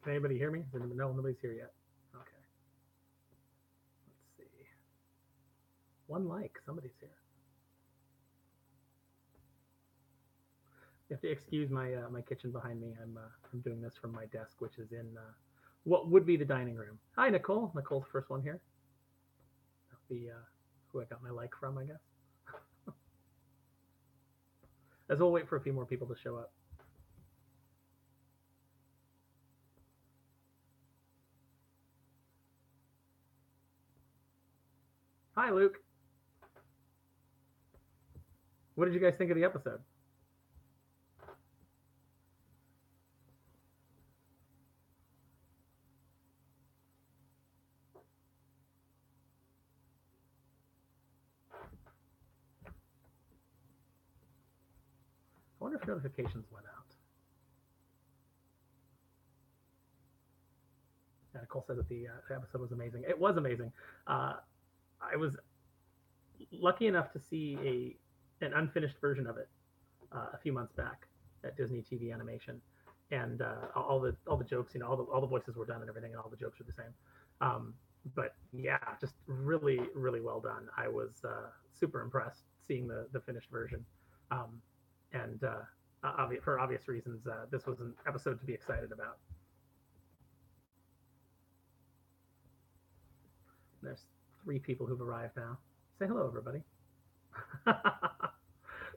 Can anybody hear me? No, nobody's here yet. Okay. Let's see. One like. Somebody's here. You have to excuse my kitchen behind me. I'm doing this from my desk, which is in what would be the dining room. Hi, Nicole. Nicole's the first one here. The who I got my like from, I guess. As we'll wait for a few more people to show up. Hi, Luke. What did you guys think of the episode? I wonder if notifications went out. Yeah, Nicole said that the episode was amazing. It was amazing. I was lucky enough to see an unfinished version of it a few months back at Disney TV Animation, and all the jokes, all the voices were done and everything, and all the jokes are the same. But yeah, just really really well done. I was super impressed seeing the finished version, and for obvious reasons, this was an episode to be excited about. There's 3 people who've arrived now. Say hello, everybody.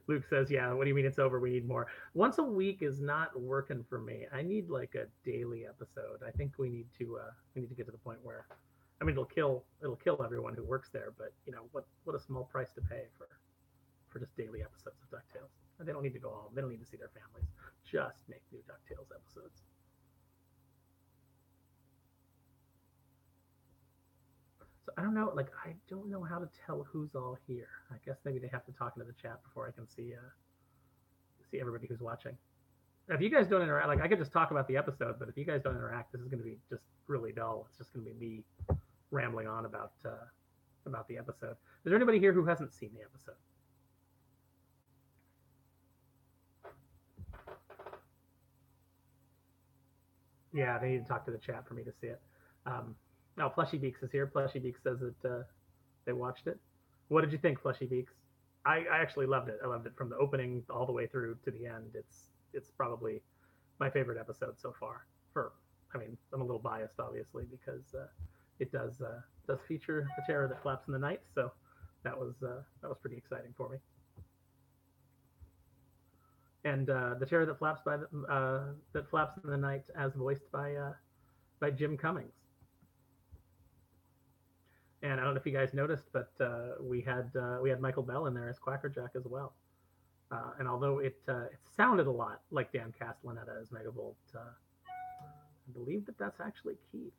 Luke says, "Yeah, what do you mean it's over? We need more. Once a week is not working for me. I need like a daily episode. I think we need to get to the point where, I mean, it'll kill everyone who works there. But what a small price to pay for just daily episodes of Ducktales. They don't need to go home. They don't need to see their families. Just make new Ducktales episodes." So I don't know. Like I don't know how to tell who's all here. I guess maybe they have to talk into the chat before I can see everybody who's watching. If you guys don't interact, like I could just talk about the episode, but if you guys don't interact, this is going to be just really dull. It's just going to be me rambling on about the episode. Is there anybody here who hasn't seen the episode? Yeah, they need to talk to the chat for me to see it. Now, Plushy Beaks is here. Plushy Beaks says that they watched it. What did you think, Plushy Beaks? I actually loved it. I loved it from the opening all the way through to the end. It's probably my favorite episode so far. I mean, I'm a little biased, obviously, because it does feature the terror that flaps in the night. So that was pretty exciting for me. And the terror that flaps in the night, as voiced by Jim Cummings. And I don't know if you guys noticed, but we had Michael Bell in there as Quackerjack as well. And although it sounded a lot like Dan Castellaneta as Megavolt, I believe that that's actually Keith.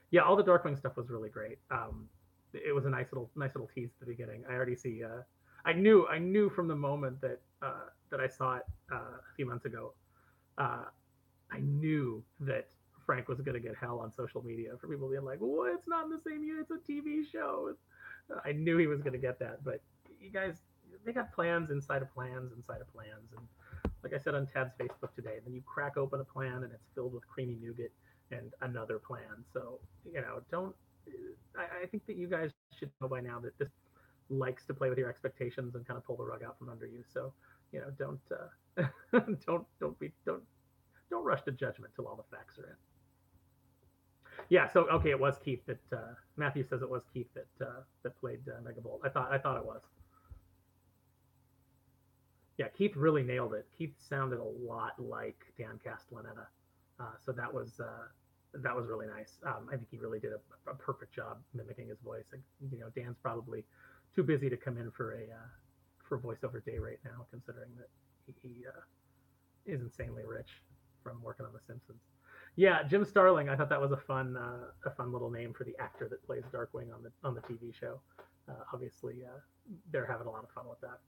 Yeah, all the Darkwing stuff was really great. It was a nice little tease at the beginning. I already see. I knew from the moment that I saw it a few months ago. Uh, I knew that Frank was going to get hell on social media for people being like, "Well, it's not in the same year. It's a TV show." I knew he was going to get that, but you guys, they got plans inside of plans inside of plans, and like I said on Tad's Facebook today, then you crack open a plan and it's filled with creamy nougat and another plan. So don't. I think that you guys should know by now that this likes to play with your expectations and kind of pull the rug out from under you. So don't don't rush to judgment till all the facts are in. Yeah, so okay, it was Keith that Matthew says it was Keith that played Megabolt. I thought it was. Yeah, Keith really nailed it. Keith sounded a lot like Dan Castellaneta, so that was really nice. I think he really did a perfect job mimicking his voice. Dan's probably too busy to come in for voiceover day right now, considering that he is insanely rich from working on The Simpsons. Yeah, Jim Starling. I thought that was a fun little name for the actor that plays Darkwing on the TV show. Obviously, they're having a lot of fun with that.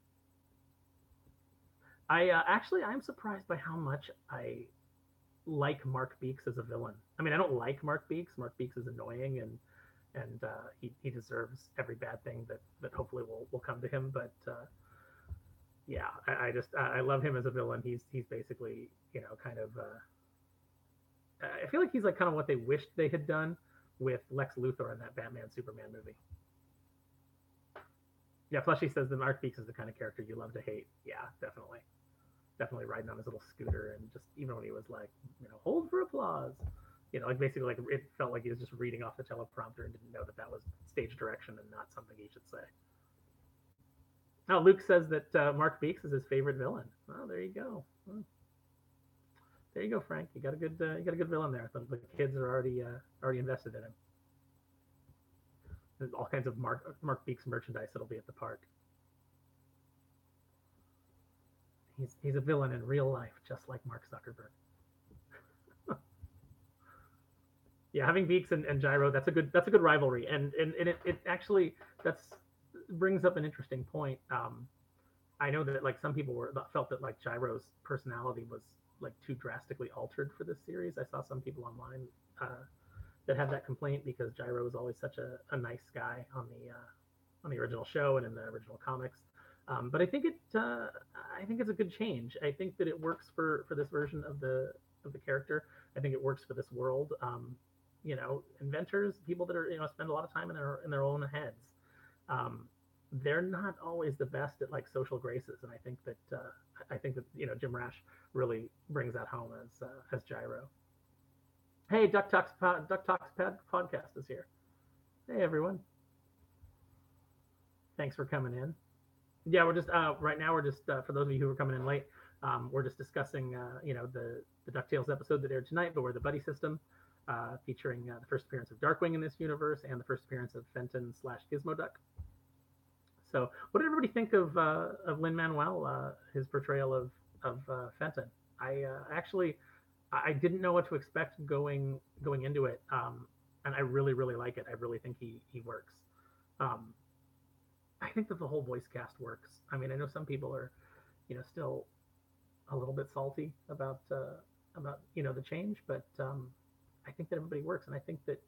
I'm surprised by how much I like Mark Beeks as a villain. I mean, I don't like Mark Beeks. Mark Beeks is annoying, and he deserves every bad thing that hopefully will come to him. But Yeah, I love him as a villain. He's basically, you know, kind of I feel like he's like kind of what they wished they had done with Lex Luthor in that Batman Superman movie. Yeah, Fleshy says that Mark Beeks is the kind of character you love to hate. Yeah, definitely. Definitely riding on his little scooter, and just even when he was like, you know, hold for applause, you know, like basically like it felt like he was just reading off the teleprompter and didn't know that that was stage direction and not something he should say. Now Luke says that Mark Beeks is his favorite villain. Oh, there you go. Oh, there you go, Frank. You got a good villain there. The kids are already invested in him. There's all kinds of Mark Beeks merchandise that'll be at the park. He's a villain in real life, just like Mark Zuckerberg. Yeah, having Beaks and Gyro, that's a good rivalry, and it actually that's brings up an interesting point. I know that like some people felt that like Gyro's personality was like too drastically altered for this series. I saw some people online that had that complaint because Gyro was always such a nice guy on the original show and in the original comics. But I think it's a good change. I think that it works for this version of the character. I think it works for this world. You know, inventors, people that are, you know, spend a lot of time in their own heads. Um, they're not always the best at like social graces, and I think that, you know, Jim Rash really brings that home as Gyro. Hey, Duck Talks podcast is here. Hey everyone, thanks for coming in. Yeah, we're just right now we're just for those of you who are coming in late, we're just discussing you know, the Ducktales episode that aired tonight, but we're the buddy system, featuring the first appearance of Darkwing in this universe and the first appearance of Fenton slash Gizmo Duck. So, what did everybody think of Lin Manuel, his portrayal of Fenton? Actually I didn't know what to expect going into it, and I really like it. I really think he works. Um, I think that the whole voice cast works. I mean, I know some people are, you know, still a little bit salty about, you know, the change, but I think that everybody works, and I think that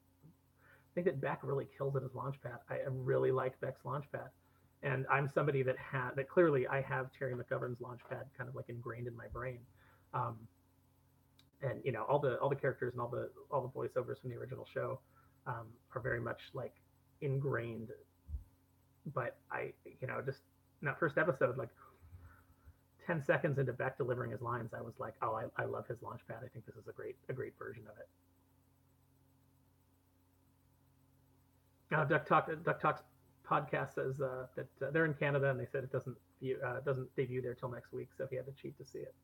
Beck really kills it as Launchpad. I really like Beck's Launchpad, and I'm somebody that clearly I have Terry McGovern's Launchpad kind of like ingrained in my brain. Um, and you know, all the characters and all the voiceovers from the original show are very much like ingrained. But I, you know, just in that first episode, like 10 seconds into Beck delivering his lines, I was like, oh, I love his Launchpad. I think this is a great version of it. Duck Talks podcast says that they're in Canada and they said it doesn't debut there till next week, so he had to cheat to see it.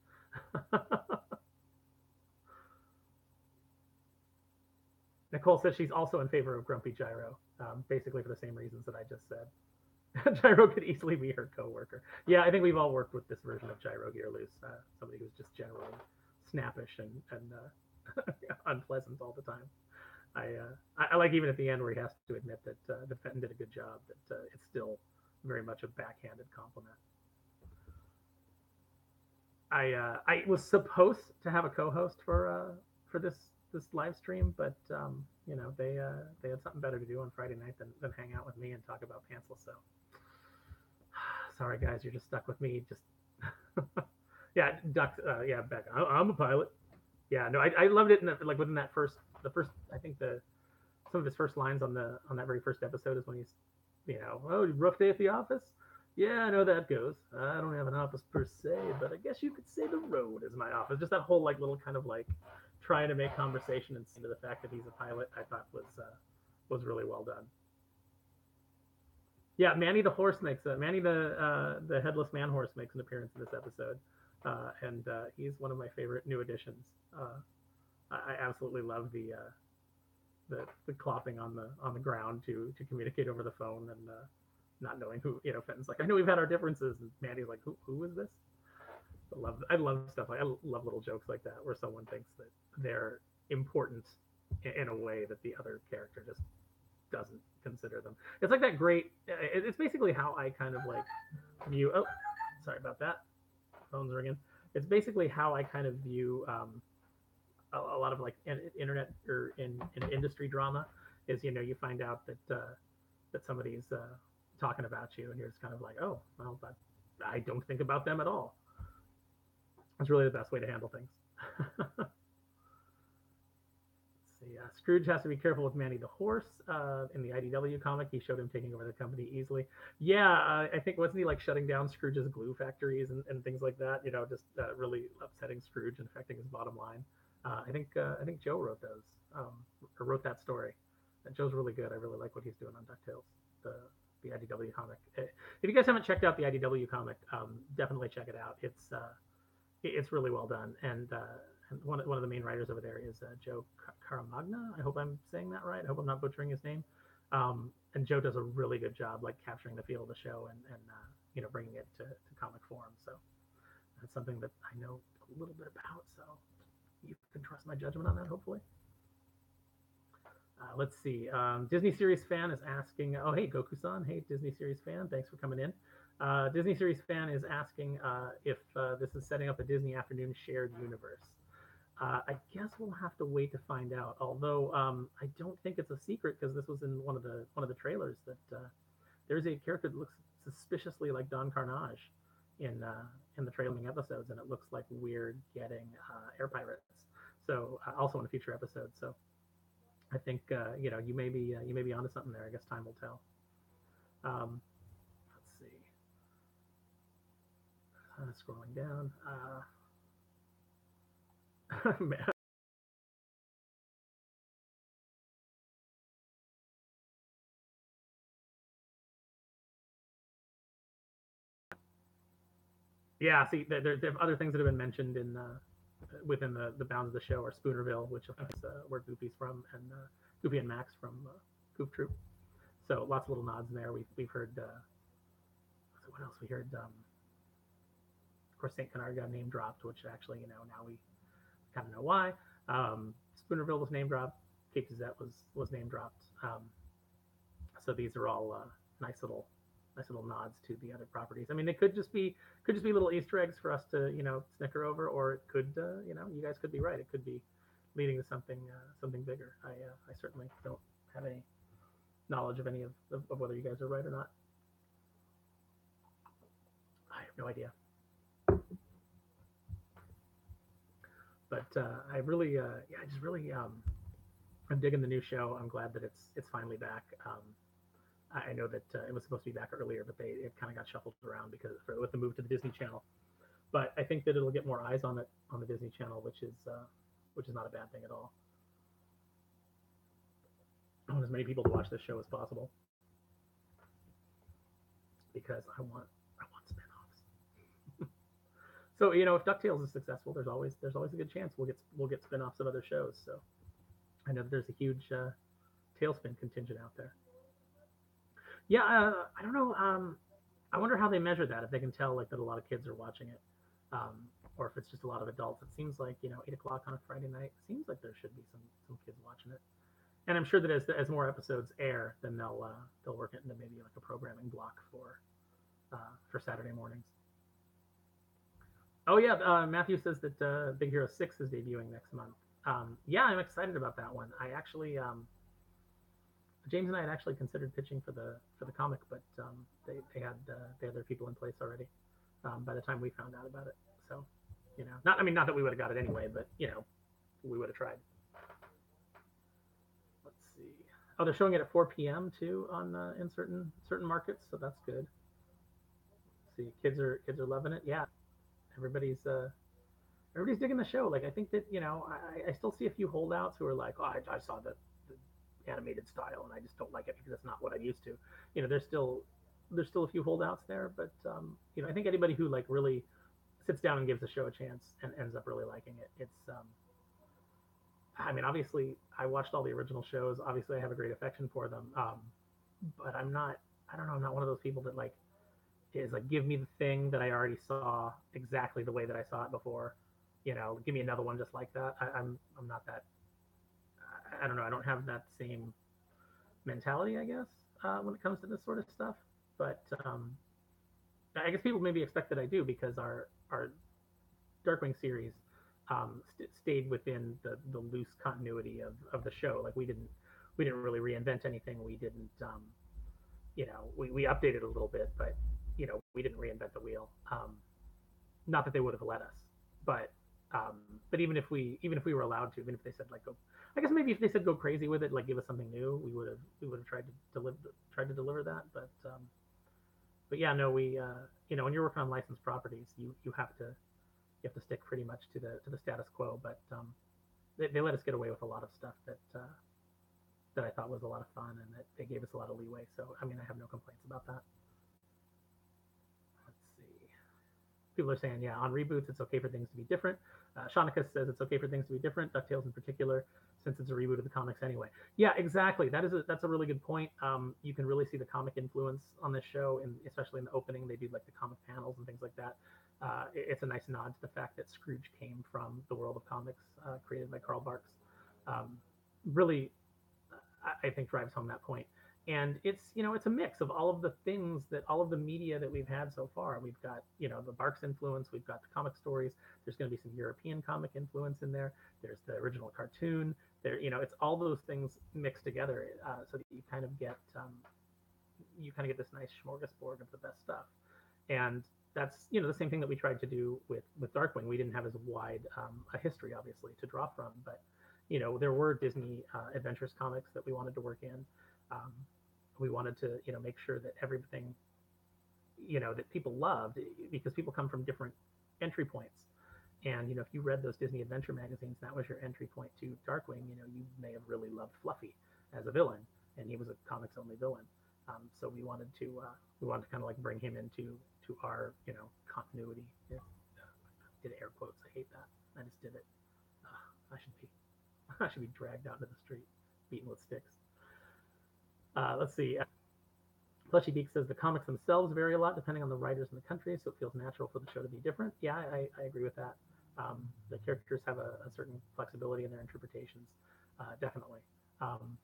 Nicole says she's also in favor of Grumpy Gyro, basically for the same reasons that I just said. Gyro could easily be her coworker. Yeah, I think we've all worked with this version of Gyro here, Luce. Somebody who's just generally snappish and unpleasant all the time. I like even at the end where he has to admit that Fenton did a good job. That it's still very much a backhanded compliment. I was supposed to have a co-host for this live stream, but you know, they had something better to do on Friday night than hang out with me and talk about Pantsless. So sorry guys, you're just stuck with me. Just yeah, Duck. Yeah, Beck. I'm a pilot. Yeah, no, I loved it. Like within the first, I think some of his first lines on that very first episode is when he's, you know, oh, rough day at the office. Yeah, I know that goes. I don't have an office per se, but I guess you could say the road is my office. Just that whole like little kind of like trying to make conversation and into the fact that he's a pilot, I thought was really well done. Yeah, Manny the horse makes Manny the headless man horse makes an appearance in this episode, and he's one of my favorite new additions. I absolutely love the clopping on the ground to communicate over the phone and not knowing who, you know. Fenton's like, I know we've had our differences, and Mandy's like, who is this? I love stuff like I love little jokes like that where someone thinks that they're important in a way that the other character just doesn't consider them. It's like that great. It's basically how I kind of like view. Oh, sorry about that. Phone's ringing. It's basically how I kind of view a lot of like internet or in industry drama is, you know, you find out that that somebody's talking about you and you're just kind of like, oh well, I don't think about them at all. It's really the best way to handle things. See, Scrooge has to be careful with Manny the horse. In the IDW comic, he showed him taking over the company easily. Yeah, I think wasn't he like shutting down Scrooge's glue factories and things like that? You know, just really upsetting Scrooge and affecting his bottom line. I think Joe wrote those or wrote that story. Joe's really good. I really like what he's doing on Ducktales, the IDW comic. If you guys haven't checked out the IDW comic, definitely check it out. It's really well done, and one of the main writers over there is Joe Caramagna. I hope I'm saying that right. I hope I'm not butchering his name. And Joe does a really good job, like capturing the feel of the show and you know, bringing it to comic form. So that's something that I know a little bit about. So you can trust my judgment on that, hopefully. Let's see. Disney series fan is asking. Oh, hey, Goku-san. Hey, Disney series fan. Thanks for coming in. Disney series fan is asking if this is setting up a Disney afternoon shared universe. I guess we'll have to wait to find out. Although I don't think it's a secret because this was in one of the trailers that there's a character that looks suspiciously like Don Carnage in the trailing episodes, and it looks like we're getting air pirates. So also in a future episode. So I think you know, you may be onto something there. I guess time will tell. Let's see. Scrolling down. Yeah, see, there are other things that have been mentioned in within the bounds of the show are Spoonerville, which is where Goofy's from, and Goofy and Max from Goof Troop. So lots of little nods in there. We've heard what else? We heard of course Saint Canard got name dropped, which actually, you know, now we kind of know why. Spoonerville was name dropped. Cape Suzette was name dropped. So these are all nice little nods to the other properties. I mean, they could just be little Easter eggs for us to, you know, snicker over, or it could you know, you guys could be right. It could be leading to something bigger. I certainly don't have any knowledge of any of whether you guys are right or not. I have no idea. But I really yeah, I just really I'm digging the new show. I'm glad that it's finally back. I know that it was supposed to be back earlier, but it kind of got shuffled around because with the move to the Disney Channel. But I think that it'll get more eyes on it on the Disney Channel, which is not a bad thing at all. I want as many people to watch this show as possible because I want spinoffs. So you know, if Ducktales is successful, there's always a good chance we'll get spinoffs of other shows. So I know that there's a huge Tailspin contingent out there. Yeah, I don't know. I wonder how they measure that. If they can tell like that a lot of kids are watching it, or if it's just a lot of adults. It seems like, you know, 8 o'clock on a Friday night. It seems like there should be some kids watching it. And I'm sure that more episodes air, then they'll work it into maybe like a programming block for Saturday mornings. Oh yeah, Matthew says that Big Hero 6 is debuting next month. Yeah, I'm excited about that one. I actually James and I had actually considered pitching for the comic, but they had their people in place already by the time we found out about it. So, you know, not that we would have got it anyway, but you know, we would have tried. Let's see. Oh, they're showing it at 4 p.m. too on in certain markets, so that's good. See, kids are loving it. Yeah, everybody's everybody's digging the show. Like I think that, you know, I still see a few holdouts who are like, oh, I saw the animated style and I just don't like it because it's not what I'm used to. You know, there's still a few holdouts there, but you know, I think anybody who like really sits down and gives the show a chance and ends up really liking it, it's I mean, obviously I watched all the original shows. Obviously I have a great affection for them, but I don't know, I'm not one of those people that like is like, give me the thing that I already saw exactly the way that I saw it before. You know, give me another one just like that. I'm not that. I don't know. I don't have that same mentality, I guess, when it comes to this sort of stuff. But I guess people maybe expect that I do because our Darkwing series stayed within the loose continuity of the show. Like we didn't really reinvent anything. We didn't you know, we updated a little bit, but we didn't reinvent the wheel. Not that they would have let us, but um, but even if we were allowed to, even if they said like go, I guess maybe if they said go crazy with it, like give us something new, we would have tried to deliver that. But yeah, no, we when you're working on licensed properties, you have to stick pretty much to the status quo. But they let us get away with a lot of stuff that I thought was a lot of fun, and that they gave us a lot of leeway. So I mean, I have no complaints about that. Let's see. People are saying, yeah, on reboots, it's okay for things to be different. Shanika says it's okay for things to be different. Ducktales in particular, since it's a reboot of the comics anyway. Yeah, exactly. That's a really good point. You can really see the comic influence on this show, and especially in the opening, they do like the comic panels and things like that. It's a nice nod to the fact that Scrooge came from the world of comics created by Carl Barks. Um, really, I think drives home that point. And it's a mix of all of the media that we've had so far. We've got the Barks influence, we've got the comic stories. There's going to be some European comic influence in there. There's the original cartoon. It's all those things mixed together, so that you kind of get this nice smorgasbord of the best stuff. And that's the same thing that we tried to do with Darkwing. We didn't have as wide a history, obviously, to draw from, but there were Disney Adventures comics that we wanted to work in. Um, we wanted to make sure that everything that people loved, because people come from different entry points. And if you read those Disney Adventure magazines, that was your entry point to Darkwing. You may have really loved Fluffy as a villain, and he was a comics only villain. So we wanted to kind of like bring him to our continuity. Yeah. Did air quotes. I hate that. I just did it. I should be I should be dragged out into the street, beaten with sticks. Let's see. Plushy Beak says the comics themselves vary a lot depending on the writers and the country, so it feels natural for the show to be different. Yeah, I agree with that. The characters have a certain flexibility in their interpretations, definitely. Um,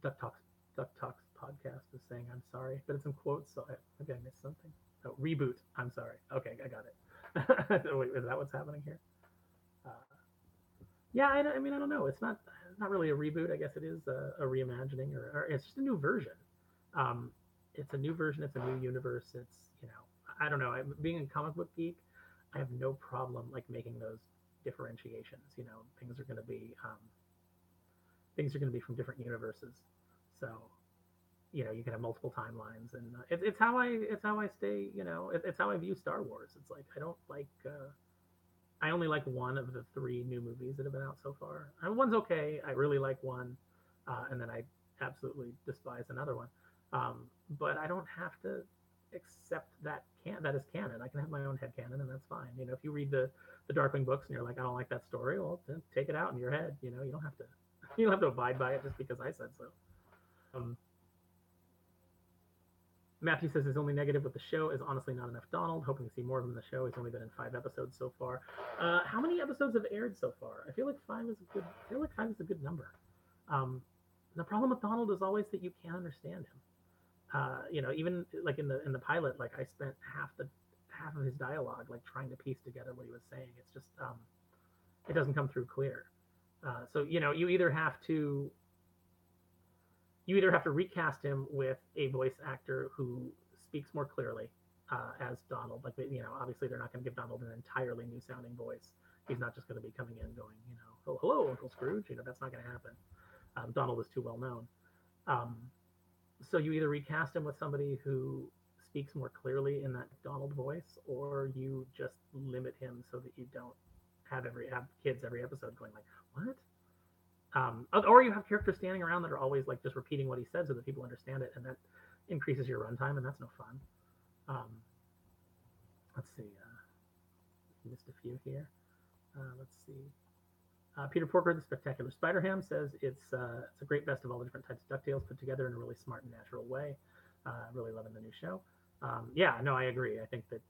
Duck Talks Duck Talks podcast is saying I'm sorry, but it's in quotes, so maybe I missed something. Oh, reboot. I'm sorry. Okay, I got it. Wait, is that what's happening here? Uh, yeah, I mean, I don't know. It's not really a reboot. I guess it is a reimagining, or it's just a new version. Um, it's a new version. It's a new universe. I don't know. Being a comic book geek, I have no problem like making those differentiations. Things are going to be from different universes. So you can have multiple timelines, and it's how I stay. It's how I view Star Wars. It's like I don't like. I only like one of the three new movies that have been out so far. One's okay. I really like one, and then I absolutely despise another one. But I don't have to accept that is canon. I can have my own head canon, and that's fine. If you read the Darkwing books and you're like, I don't like that story, well, then take it out in your head. You don't have to abide by it just because I said so. Um, Matthew says his only negative with the show is honestly not enough Donald. Hoping to see more of him in the show. He's only been in 5 episodes so far. How many episodes have aired so far? I feel like 5 is a good number. Um, the problem with Donald is always that you can't understand him. Even like in the pilot, like I spent half of his dialogue like trying to piece together what he was saying. It's just it doesn't come through clear. So you either have to recast him with a voice actor who speaks more clearly as Donald. Like obviously they're not going to give Donald an entirely new sounding voice. He's not just going to be coming in going, oh, hello, Uncle Scrooge. That's not going to happen. Donald is too well known. Um, so you either recast him with somebody who speaks more clearly in that Donald voice, or you just limit him so that you don't have kids every episode going like, what? Or you have characters standing around that are always like just repeating what he said so that people understand it, and that increases your runtime, and that's no fun. Um, let's see. Missed a few here. Let's see. Peter Porker, the Spectacular Spider Ham, says it's a great best of all the different types of DuckTales put together in a really smart and natural way. Really loving the new show. Yeah, no, I agree. I think that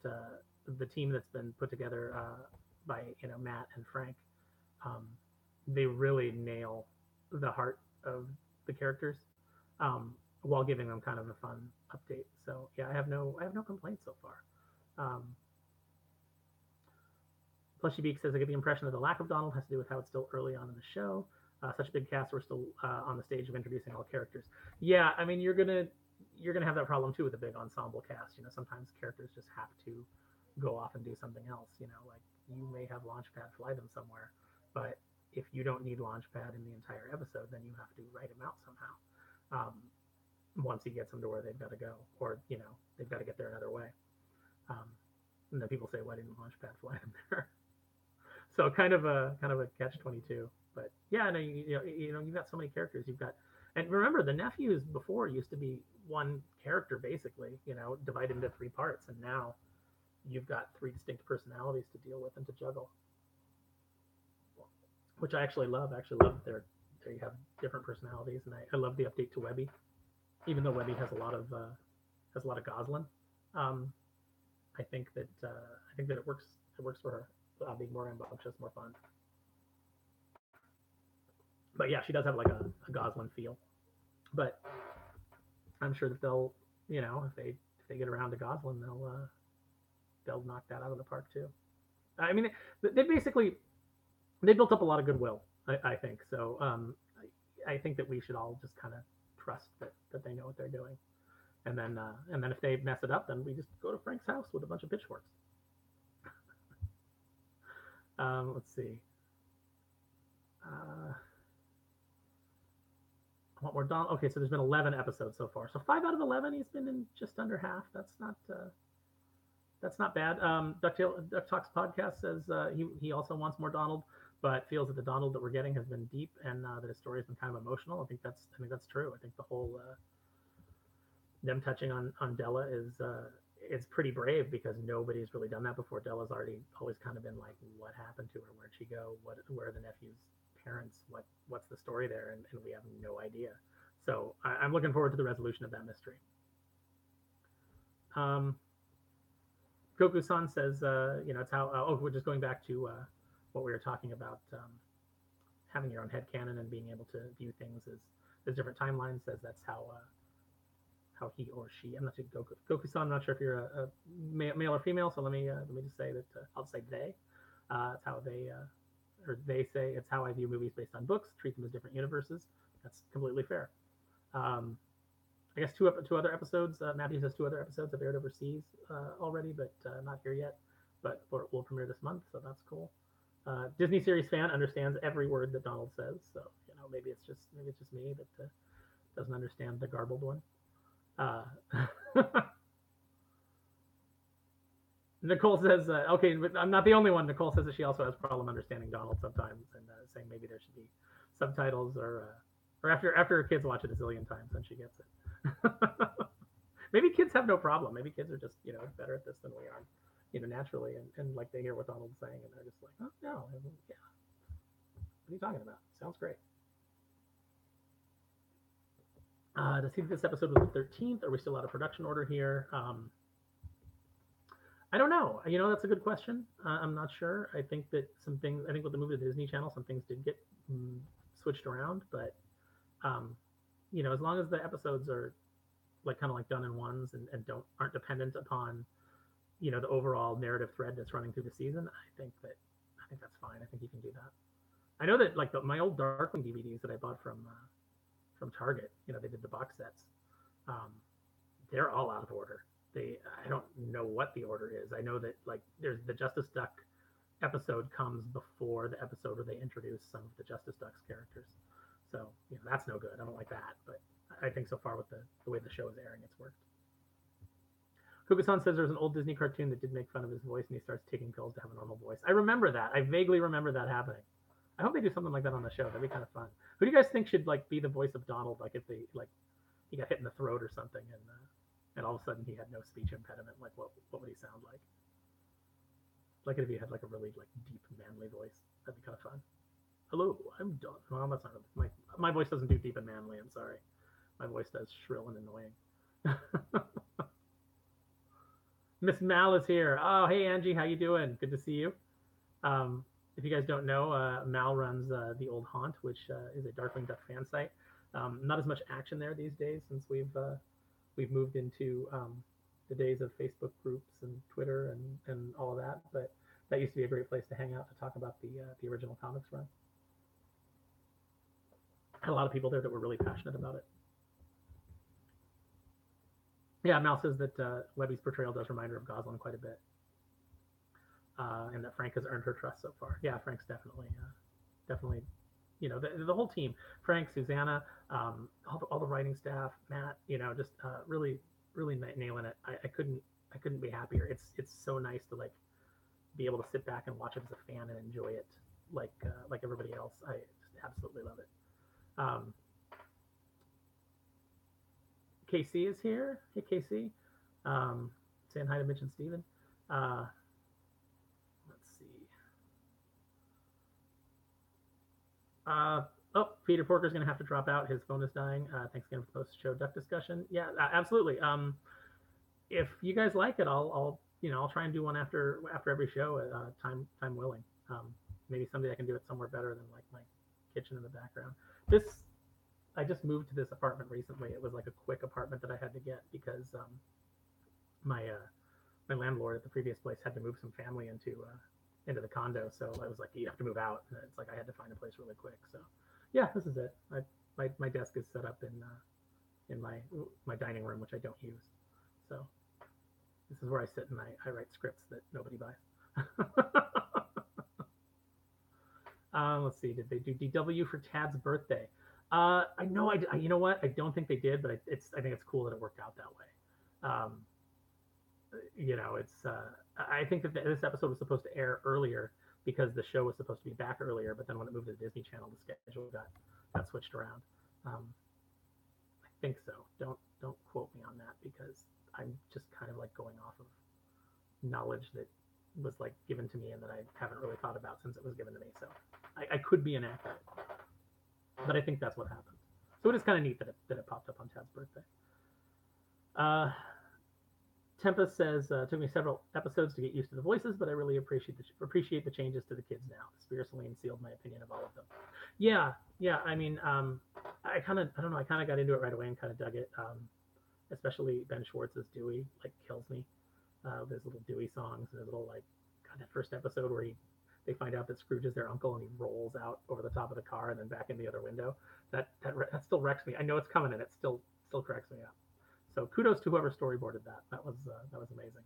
the team that's been put together by Matt and Frank, um, they really nail the heart of the characters, while giving them kind of a fun update. So yeah, I have no complaints so far. Um, Plushy Beak says I get the impression that the lack of Donald has to do with how it's still early on in the show. Such a big cast, we're still on the stage of introducing all characters. Yeah, I mean you're gonna you're going to have that problem too with a big ensemble cast. Sometimes characters just have to go off and do something else. Like you may have Launchpad fly them somewhere, but if you don't need Launchpad in the entire episode, then you have to write him out somehow. Once he gets them to where they've got to go, or they've got to get there another way. And then people say, why didn't Launchpad fly him there? So kind of a catch-22. But yeah, no, you've got so many characters. And remember, the nephews before used to be one character basically, divided into 3 parts, and now you've got 3 distinct personalities to deal with and to juggle, which I actually love. I actually love that there you have different personalities, and I love the update to Webby, even though Webby has a lot of Goslin. I think that it works for her, being more rambunctious, more fun. But yeah, she does have like a Goslin feel. But I'm sure that they'll, if they get around to Goslin, they'll knock that out of the park too. I mean, they built up a lot of goodwill. I think so. I think that we should all just kind of trust that they know what they're doing, and then if they mess it up, then we just go to Frank's house with a bunch of pitchforks. Let's see. I want more Donald. Okay, so there's been 11 episodes so far. So 5 out of 11, he's been in just under half. That's not bad. Duck Talks podcast says he also wants more Donald, but feels that the Donald that we're getting has been deep and that his story has been kind of emotional. I think that's true. I think the whole them touching on Della is pretty brave, because nobody's really done that before. Della's always kind of been like, what happened to her? Where'd she go? Where are the nephew's parents? What's the story there? And we have no idea. So I'm looking forward to the resolution of that mystery. Goku-san says, it's how. We're just going back to what we were talking about, having your own headcanon and being able to view things as different timelines. Says that's how he or she. I'm not sure. Goku-san. I'm not sure if you're a male or female. So let me just say that I'll just say they. It's how they say it's how I view movies based on books. Treat them as different universes. That's completely fair. I guess two other episodes. Matthew says 2 other episodes have aired overseas already, but not here yet. But will premiere this month, so that's cool. Disney series fan understands every word that Donald says, so maybe it's just me that doesn't understand the garbled one. Nicole says, okay, but I'm not the only one. Nicole says that she also has a problem understanding Donald sometimes, and saying maybe there should be subtitles, or after her kids watch it a zillion times, then she gets it. Maybe kids have no problem. Maybe kids are just better at this than we are, naturally, and like they hear what Donald's saying, and they're just like, oh no, yeah, what are you talking about? Sounds great. To see if this episode was the 13th, are we still out of production order here? I don't know. That's a good question. I'm not sure. I think that some things, with the move to the Disney Channel, some things did get switched around, but as long as the episodes are kind of done in ones and aren't dependent upon the overall narrative thread that's running through the season, I think that's fine. I think you can do that. I know that my old Darkwing DVDs that I bought from Target, they did the box sets. They're all out of order. I don't know what the order is. I know that there's the Justice Duck episode comes before the episode where they introduce some of the Justice Duck's characters. So that's no good. I don't like that. But I think so far with the way the show is airing, it's worked. Kuga-san says there's an old Disney cartoon that did make fun of his voice, and he starts taking pills to have a normal voice. I remember that. I vaguely remember that happening. I hope they do something like that on the show. That'd be kind of fun. Who do you guys think should be the voice of Donald? If they he got hit in the throat or something, and all of a sudden he had no speech impediment. What would he sound like? If he had a really deep manly voice, that'd be kind of fun. Hello, I'm Don. Well, that's not really, my voice doesn't do deep and manly. I'm sorry. My voice does shrill and annoying. Miss Mal is here. Oh, hey Angie, how you doing? Good to see you. If you guys don't know, Mal runs the Old Haunt, which is a Darkwing Duck fan site. Not as much action there these days since we've moved into the days of Facebook groups and Twitter and all of that. But that used to be a great place to hang out to talk about the original comics run. Had a lot of people there that were really passionate about it. Yeah, Mal says that Webby's portrayal does remind her of Goslin quite a bit, and that Frank has earned her trust so far. Yeah, Frank's definitely, the whole team, Frank, Susanna, all the writing staff, Matt, just really, really nailing it. I couldn't be happier. It's so nice to like be able to sit back and watch it as a fan and enjoy it like everybody else. I just absolutely love it. Um, KC is here. Hey, KC. Saying hi to Mitch and Steven. Uh, let's see. Oh, Peter Porker's going to have to drop out. His phone is dying. Thanks again for the post-show duck discussion. Yeah, absolutely. If you guys like it, I'll try and do one after every show. Time willing. Maybe someday I can do it somewhere better than like my kitchen in the background. I just moved to this apartment recently. It was like a quick apartment that I had to get because my my landlord at the previous place had to move some family into the condo. So I was like, you have to move out. And it's like I had to find a place really quick. So yeah, this is it. My desk is set up in my dining room, which I don't use. So this is where I sit and I write scripts that nobody buys. Let's see. Did they do DW for Tad's birthday? I know. You know what? I don't think they did, but I think it's cool that it worked out that way. It's. I think that this episode was supposed to air earlier because the show was supposed to be back earlier, but then when it moved to the Disney Channel, the schedule got switched around. I think so. Don't quote me on that because I'm just kind of like going off of knowledge that was like given to me and that I haven't really thought about since it was given to me. So I could be inaccurate, but I think that's what happened. So it is kind of neat that it popped up on Tad's birthday. Tempest says, took me several episodes to get used to the voices, but I really appreciate the changes to the kids now. Spear Celine sealed my opinion of all of them. Yeah. I mean, I don't know. I kind of got into it right away and kind of dug it. Especially Ben Schwartz's Dewey, like kills me. There's little Dewey songs and there's little like, God, that first episode where they find out that Scrooge is their uncle and he rolls out over the top of the car and then back in the other window. That still wrecks me. I know it's coming and it still cracks me up. So kudos to whoever storyboarded that. That was amazing.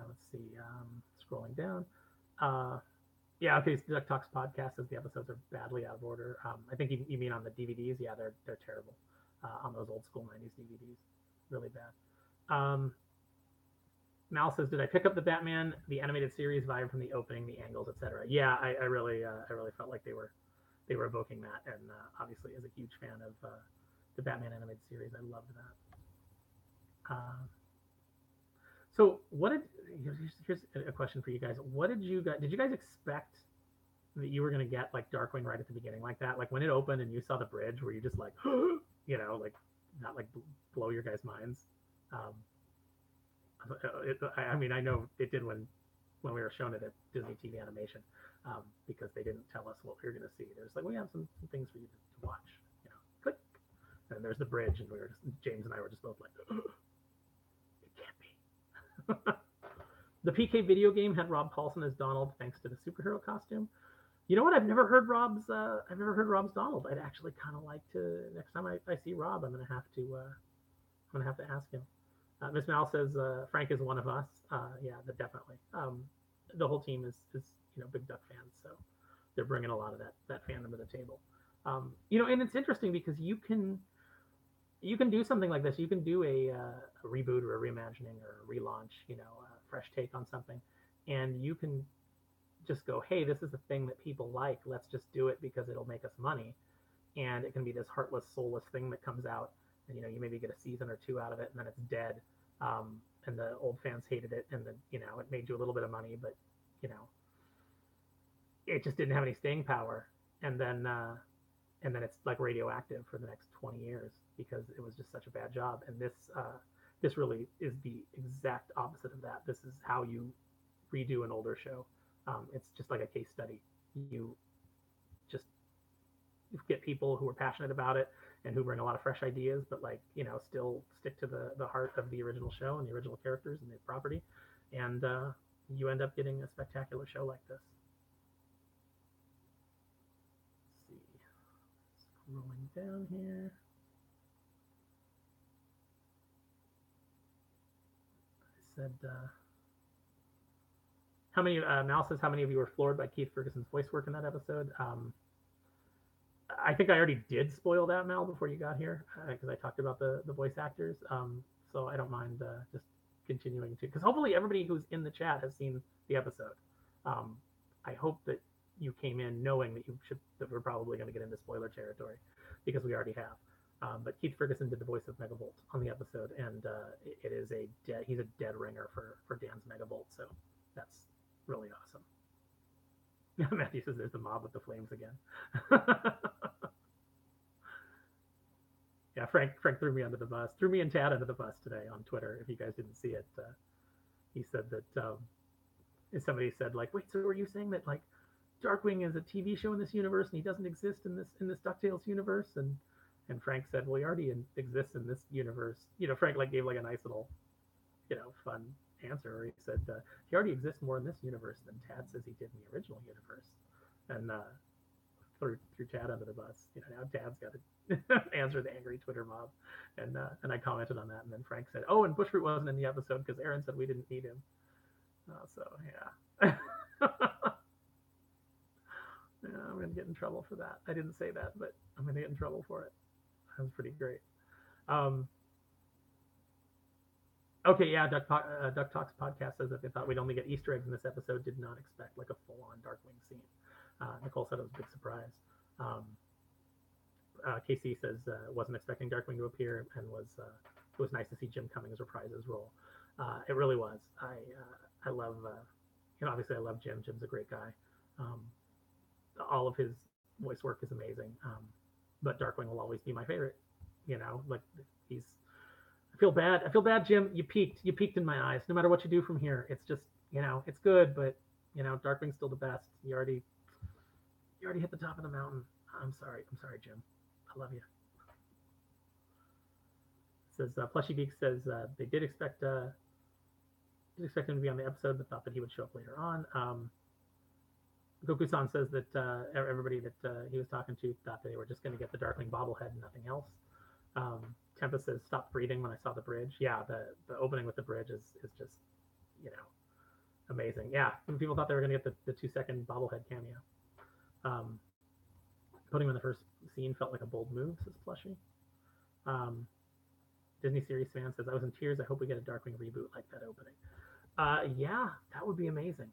Let's see. Scrolling down. Yeah. Okay. Duck Talks podcast says the episodes are badly out of order. I think you mean on the DVDs. Yeah, they're terrible. On those old school 90s DVDs, really bad. Mal says, did I pick up the Batman the animated series vibe from the opening, the angles, etc.? Yeah, I really felt like they were evoking that, and obviously as a huge fan of the Batman animated series, I loved that. So here's a question for you guys. Did you guys expect that you were going to get like Darkwing right at the beginning like that? Like when it opened and you saw the bridge, were you just like, like not like blow your guys' minds? I mean, I know it did when we were shown it at Disney TV Animation, because they didn't tell us what we were going to see. There's like, we have some things for you to watch, click, and there's the bridge, and James and I were just both like, it can't be. The PK video game had Rob Paulson as Donald, thanks to the superhero costume. You know what? I've never heard Rob's Donald. I'd actually kind of like to. Next time I see Rob, I'm gonna have to ask him. Miss Mal says Frank is one of us. Yeah, definitely. The whole team is big Duck fans, so they're bringing a lot of that fandom to the table. And it's interesting because you can do something like this. You can do a reboot or a reimagining or a relaunch, a fresh take on something, and you can just go, hey, this is the thing that people like. Let's just do it because it'll make us money, and it can be this heartless, soulless thing that comes out, and you maybe get a season or two out of it, and then it's dead. And the old fans hated it, and then it made you a little bit of money, but it just didn't have any staying power. And then it's like radioactive for the next 20 years because it was just such a bad job. And this really is the exact opposite of that. This is how you redo an older show. It's just like a case study. You just get people who are passionate about it and who bring a lot of fresh ideas, but still stick to the heart of the original show and the original characters and the property, and you end up getting a spectacular show like this. Let's see, scrolling down here. said, how many, Mal says, how many of you were floored by Keith Ferguson's voice work in that episode? I think I already did spoil that, Mal, before you got here, because I talked about the voice actors. So I don't mind just continuing to, because hopefully everybody who's in the chat has seen the episode. I hope that you came in knowing that we're probably going to get into spoiler territory, because we already have. But Keith Ferguson did the voice of Megavolt on the episode, and it is he's a dead ringer for Dan's Megavolt, so that's really awesome. Matthew says there's the mob with the flames again. Yeah, Frank threw me under the bus, threw me and Tad under the bus today on Twitter. If you guys didn't see it, he said that somebody said, like, wait, so are you saying that, like, Darkwing is a TV show in this universe and he doesn't exist in this Ducktales universe? And Frank said, well, he already exists in this universe. Frank like gave like a nice little, fun answer where he said he already exists more in this universe than Tad says he did in the original universe, and threw Tad under the bus. Now Tad's got to answer the angry Twitter mob, and I commented on that, and then Frank said, oh, and Bushroot wasn't in the episode because Aaron said we didn't need him. So yeah. Yeah, I'm gonna get in trouble for that. I didn't say that, but I'm gonna get in trouble for it. That was pretty great. Okay, yeah, Duck Talks podcast says that they thought we'd only get Easter eggs in this episode. Did not expect like a full-on Darkwing scene. Nicole said it was a big surprise. KC says wasn't expecting Darkwing to appear, and it was nice to see Jim Cummings reprise his role. It really was. I love, obviously I love Jim. Jim's a great guy. All of his voice work is amazing. But Darkwing will always be my favorite. Like I feel bad, Jim. You peaked in my eyes. No matter what you do from here, it's just, it's good, but Darkwing's still the best. You already hit the top of the mountain. I'm sorry, Jim. I love you. Says Plushy Geek says they did expect him to be on the episode, but thought that he would show up later on. Goku-san says that everybody that he was talking to thought that they were just going to get the Darkling bobblehead and nothing else. Tempest says, stopped breathing when I saw the bridge. Yeah, the opening with the bridge is just, amazing. Yeah, people thought they were going to get the 2-second bobblehead cameo. Putting him in the first scene felt like a bold move, says Plushy. Disney series fan says, I was in tears. I hope we get a Darkwing reboot like that opening. Yeah, that would be amazing.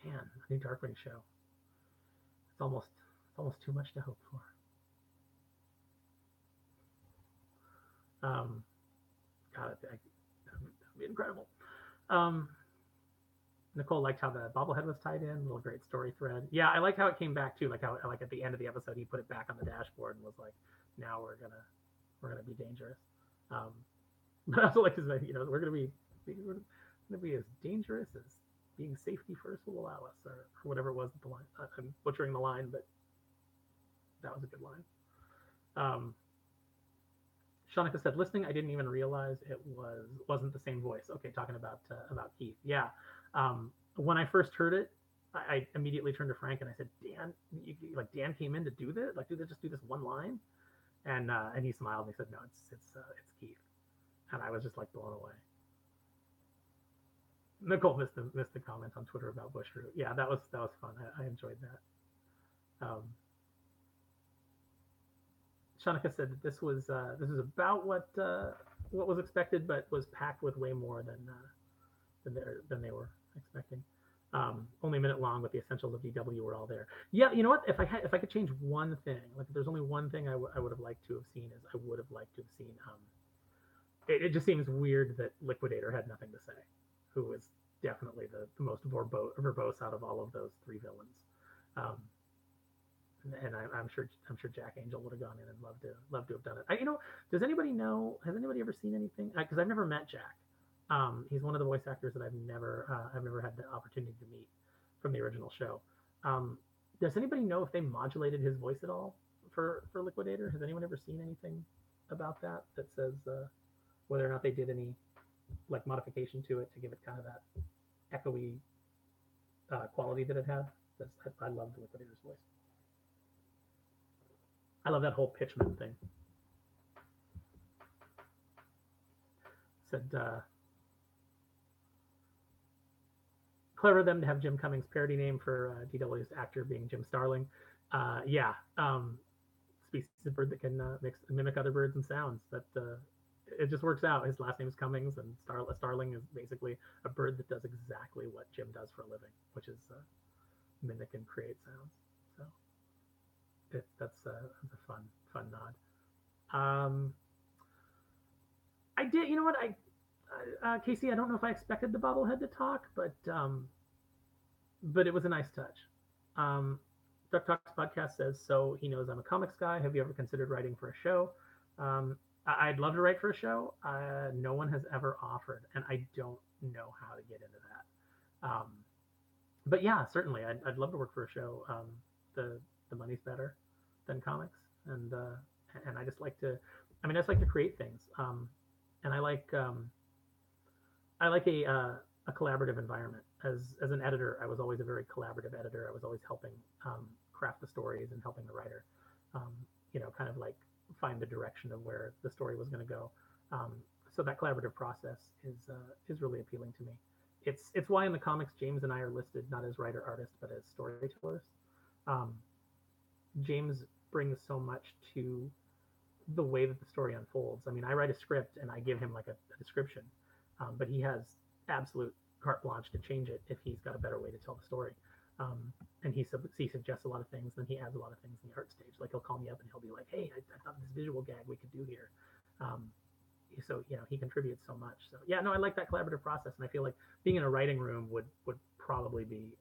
Man, a new Darkwing show. It's almost too much to hope for. God, that'd be incredible. Nicole liked how the bobblehead was tied in, a little great story thread. Yeah, I like how it came back too, like how like at the end of the episode he put it back on the dashboard and was like, now we're gonna be dangerous. But I also like his, we're gonna be as dangerous as being safety first will allow us, or whatever it was at the line. I'm butchering the line, but that was a good line. Shanika said, listening, I didn't even realize it wasn't the same voice. Okay, talking about Keith. Yeah. When I first heard it, I immediately turned to Frank and I said, Dan, Dan came in to do this? Like, just do this one line? And he smiled and he said, no, it's Keith. And I was just like blown away. Nicole missed the comment on Twitter about Bushroot. Yeah, that was fun. I enjoyed that. Shanika said that this was about what was expected, but was packed with way more than they were expecting. Only a minute long, but the essentials of D.W. were all there. Yeah, you know what? If I could change one thing, like if there's only one thing I would have liked to have seen, is I would have liked to have seen. It just seems weird that Liquidator had nothing to say, who was definitely the most verbose out of all of those three villains. And I'm sure Jack Angel would have gone in and loved to have done it. Does anybody know? Has anybody ever seen anything? Because I've never met Jack. He's one of the voice actors that I've never had the opportunity to meet from the original show. Does anybody know if they modulated his voice at all for Liquidator? Has anyone ever seen anything about that says whether or not they did any like modification to it to give it kind of that echoey quality that it had? I love the Liquidator's voice. I love that whole Pitchman thing. Said clever of them to have Jim Cummings' parody name for DW's actor being Jim Starling. Yeah, species of bird that can mimic other birds and sounds. That it just works out. His last name is Cummings, and Starling is basically a bird that does exactly what Jim does for a living, which is mimic and create sounds. So that's a fun nod. I did, you know what? Casey, I don't know if I expected the bobblehead to talk, but it was a nice touch. Duck Talks podcast says, so he knows I'm a comics guy. Have you ever considered writing for a show? I'd love to write for a show. No one has ever offered, and I don't know how to get into that. But yeah, certainly, I'd love to work for a show. The money's better than comics, and I just like to, I just like to create things, and I like a collaborative environment. As an editor, I was always a very collaborative editor. I was always helping craft the stories and helping the writer, kind of like find the direction of where the story was going to go. So that collaborative process is really appealing to me. It's why in the comics James and I are listed not as writer artist but as storytellers. James brings so much to the way that the story unfolds. I write a script and I give him like a description, but he has absolute carte blanche to change it if he's got a better way to tell the story. And he suggests a lot of things, then he adds a lot of things in the art stage. Like he'll call me up and he'll be like, "Hey, I thought this visual gag we could do here." So he contributes so much. So yeah, no, I like that collaborative process, and I feel like being in a writing room would probably be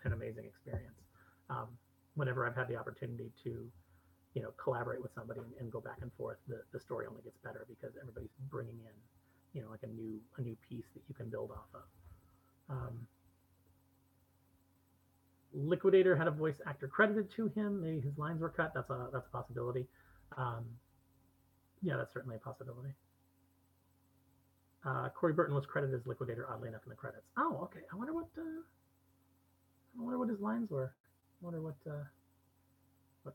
an amazing experience. Whenever I've had the opportunity to collaborate with somebody and go back and forth, the story only gets better because everybody's bringing in like a new piece that you can build off of. Liquidator had a voice actor credited to him. Maybe his lines were cut. That's a possibility. Yeah, that's certainly a possibility. Corey Burton was credited as Liquidator, oddly enough, in the credits. Oh, okay. I wonder what his lines were. I wonder what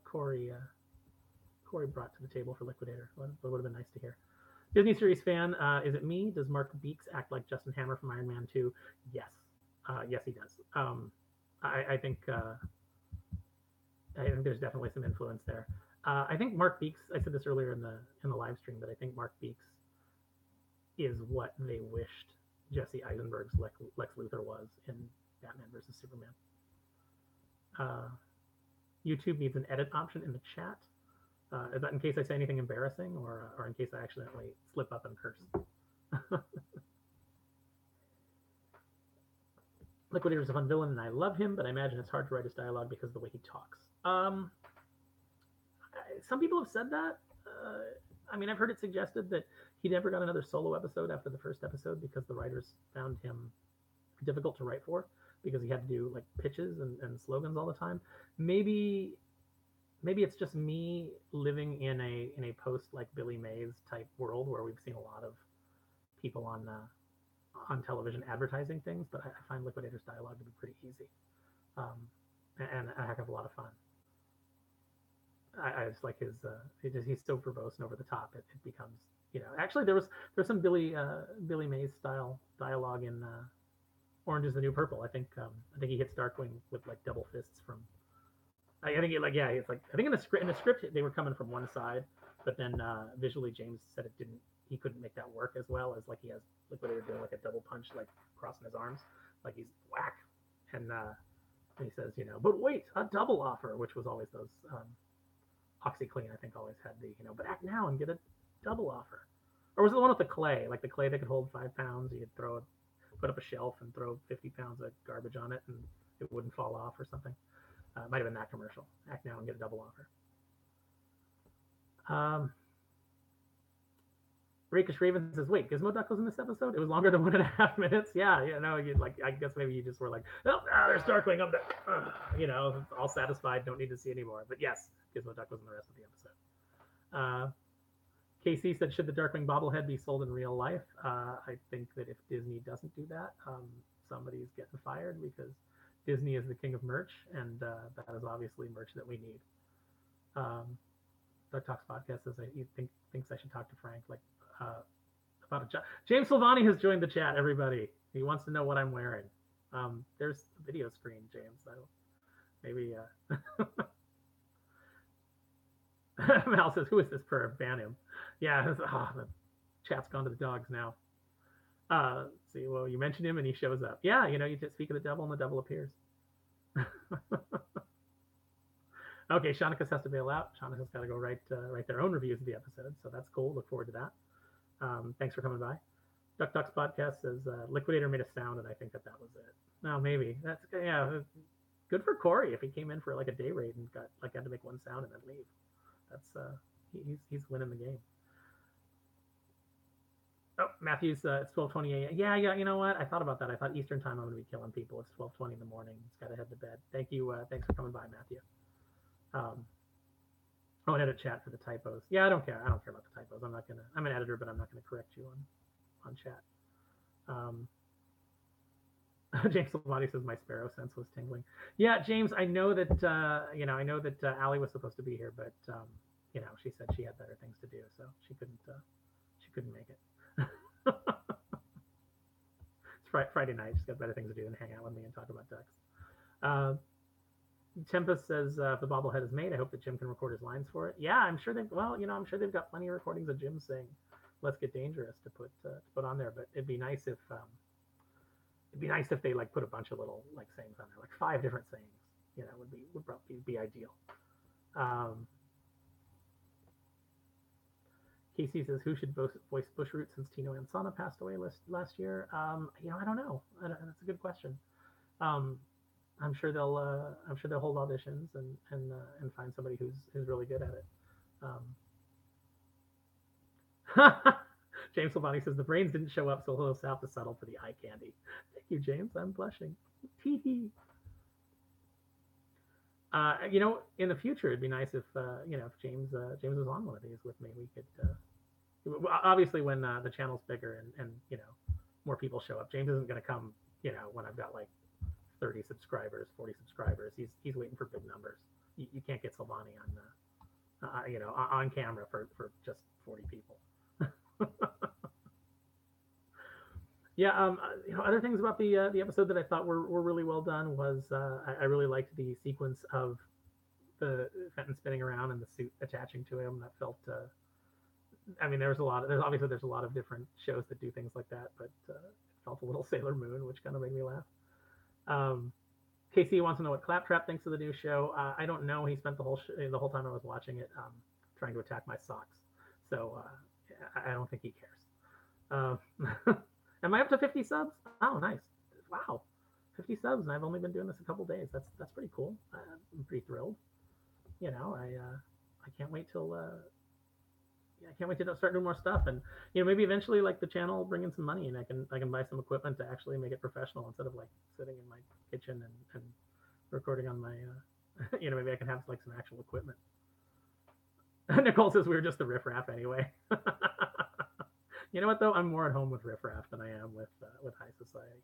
Corey brought to the table for Liquidator. What would have been nice to hear. Disney series fan, is it me? Does Mark Beeks act like Justin Hammer from Iron Man 2? Yes. Yes, he does. I think there's definitely some influence there. I think Mark Beeks, I said this earlier in the live stream, but I think Mark Beeks is what they wished Jesse Eisenberg's Lex Luthor was in Batman versus Superman. YouTube needs an edit option in the chat. Is that in case I say anything embarrassing or in case I accidentally slip up and curse? Liquidator's a fun villain and I love him, but I imagine it's hard to write his dialogue because of the way he talks. Some people have said that. I've heard it suggested that he never got another solo episode after the first episode because the writers found him difficult to write for because he had to do like pitches and slogans all the time. Maybe it's just me living in a post like Billy Mays type world where we've seen a lot of people on television advertising things, but I find Liquidator's dialogue to be pretty easy and a heck of a lot of fun. I just like his he's so verbose and over the top. It becomes actually there's some Billy Mays style dialogue in Orange is the New Purple. I think he hits Darkwing with like double fists from. I think it's like I think in the script they were coming from one side, but then visually James said he couldn't make that work as well as like he has Liquidator doing like a double punch like crossing his arms like he's whack, and he says but wait, a double offer, which was always those. OxyClean, I think, always had the, but act now and get a double offer. Or was it the one with the clay? Like the clay that could hold 5 pounds, you could put up a shelf and throw 50 pounds of garbage on it and it wouldn't fall off or something. It might have been that commercial. Act now and get a double offer. Rakish Raven says, wait, Gizmo Duck was in this episode? It was longer than 1.5 minutes? Yeah, no, I guess maybe you just were like, oh, there's Darkwing, I'm there. All satisfied, don't need to see anymore. But yes, Gizmo Duck was in the rest of the episode. KC said, should the Darkwing bobblehead be sold in real life? I think that if Disney doesn't do that, somebody's getting fired because Disney is the king of merch, and that is obviously merch that we need. Duck Talks podcast says he thinks I should talk to Frank. Like, about a job. James Silvani has joined the chat. Everybody, he wants to know what I'm wearing. There's a video screen, James. So maybe. Mal says, "Who is this perv? Ban him." Yeah, the chat's gone to the dogs now. See, well, you mentioned him and he shows up. Yeah, you just speak of the devil and the devil appears. Okay, Shaunicus has to bail out. Shaunicus got to go write their own reviews of the episode, so that's cool. Look forward to that. Thanks for coming by. Ducks podcast says Liquidator made a sound, and I think that was it. No, maybe that's good for Corey if he came in for like a day raid and had to make one sound and then leave. That's he's winning the game. Oh, Matthews, it's 12:20 a.m. Yeah, you know what? I thought about that. I thought Eastern time I'm going to be killing people. It's 12:20 in the morning. It's got to head to bed. Thank you. Thanks for coming by, Matthew. And edit chat for the typos. Yeah, I don't care. I don't care about the typos. I'm an editor, but I'm not gonna correct you on chat. James Silvani says my sparrow sense was tingling. Yeah, James, I know that Allie was supposed to be here, but she said she had better things to do, so she couldn't make it. It's Friday night. She's got better things to do than hang out with me and talk about ducks. Tempest says if the bobblehead is made, I hope that Jim can record his lines for it. Yeah, I'm sure they've got plenty of recordings of Jim saying "Let's get dangerous" to put on there. But it'd be nice if they put a bunch of little sayings on there, 5 different sayings. Would probably be ideal. Casey says, who should voice Bushroot since Tino Ansana passed away last year? I don't know. That's a good question. I'm sure they'll hold auditions and find somebody who's really good at it. James Silvani says the brains didn't show up, so he'll have to settle for the eye candy. Thank you, James. I'm blushing. Tee hee. In the future, it'd be nice if James was on one of these with me. We could obviously when the channel's bigger and more people show up. James isn't going to come when I've got 30 subscribers, 40 subscribers. He's waiting for big numbers. You can't get Silvani on camera for just 40 people. Yeah. Other things about the episode that I thought were really well done was I really liked the sequence of the Fenton spinning around and the suit attaching to him. That felt. There's a lot of different shows that do things like that, but it felt a little Sailor Moon, which kind of made me laugh. KC wants to know what Claptrap thinks of the new show. I don't know. He spent the whole time I was watching it trying to attack my socks, so I don't think he cares. Am I up to 50 subs? Oh, nice! Wow, 50 subs, and I've only been doing this a couple days. That's pretty cool. I'm pretty thrilled. I can't wait till I can't wait to start doing more stuff, and maybe eventually the channel will bring in some money, and I can buy some equipment to actually make it professional instead of sitting in my kitchen and recording on my maybe I can have some actual equipment. Nicole says we were just the riffraff anyway. You know what though? I'm more at home with riffraff than I am with high society.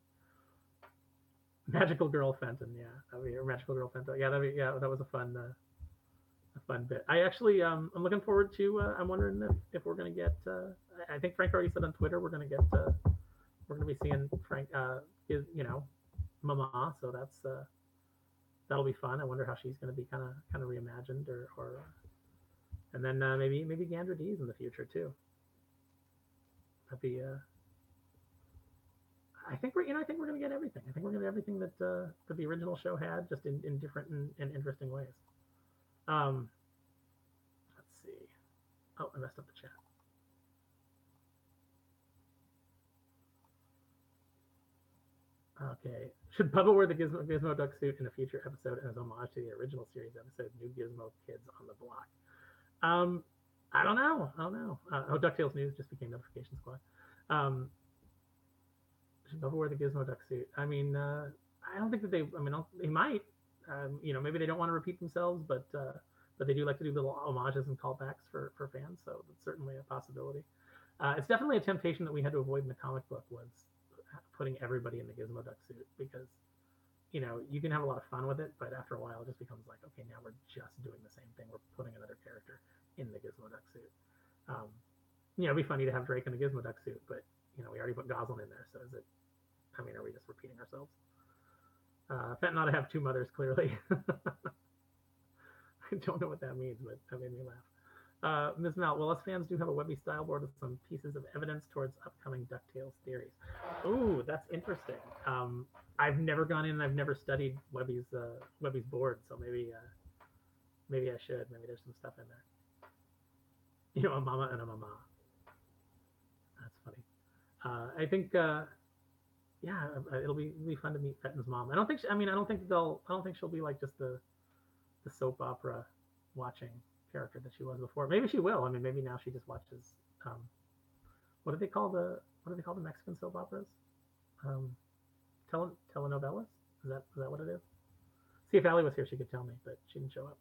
Magical Girl Fenton, or Magical Girl Fenton, that was a fun bit. I actually I'm looking forward to I'm wondering if we're gonna get I think Frank already said on Twitter we're gonna be seeing Frank his Mama, so that'll be fun. I wonder how she's gonna be kind of reimagined or and then maybe Gandra D's in the future too. That'd be I think we're gonna get everything. I think we're gonna get everything that the original show had, just in different and interesting ways. Let's see. Oh, I messed up the chat. Okay. Should Bubba wear the Gizmo Duck suit in a future episode as homage to the original series episode, New Gizmo Kids on the Block? I don't know. Ducktales News just became Notification Squad. Should Bubba wear the Gizmo Duck suit? I don't think that they might. Maybe they don't want to repeat themselves, but they do like to do little homages and callbacks for fans, so that's certainly a possibility. It's definitely a temptation that we had to avoid in the comic book was putting everybody in the Gizmo Duck suit because, you can have a lot of fun with it, but after a while it just becomes okay, now we're just doing the same thing. We're putting another character in the Gizmo Duck suit. You know, it'd be funny to have Drake in a Gizmo Duck suit, but you know, we already put Goslin in there, so is it? I mean, are we just repeating ourselves? Fenton ought to have two mothers, clearly. I don't know what that means, but that made me laugh. Ms. Mal, well, us fans do have a Webby style board with some pieces of evidence towards upcoming DuckTales theories. Ooh, that's interesting. I've never gone in. I've never studied Webby's board, so maybe I should. Maybe there's some stuff in there. You know, a mama and a mama. That's funny. I think yeah, it'll be fun to meet Fenton's mom. I don't think. I mean, I don't think they'll. I don't think she'll be like just the soap opera watching character that she was before. Maybe she will. I mean, maybe now she just watches. Um, what do they call the Mexican soap operas? Um, telenovelas. Is that what it is? See, if Allie was here, she could tell me, but she didn't show up.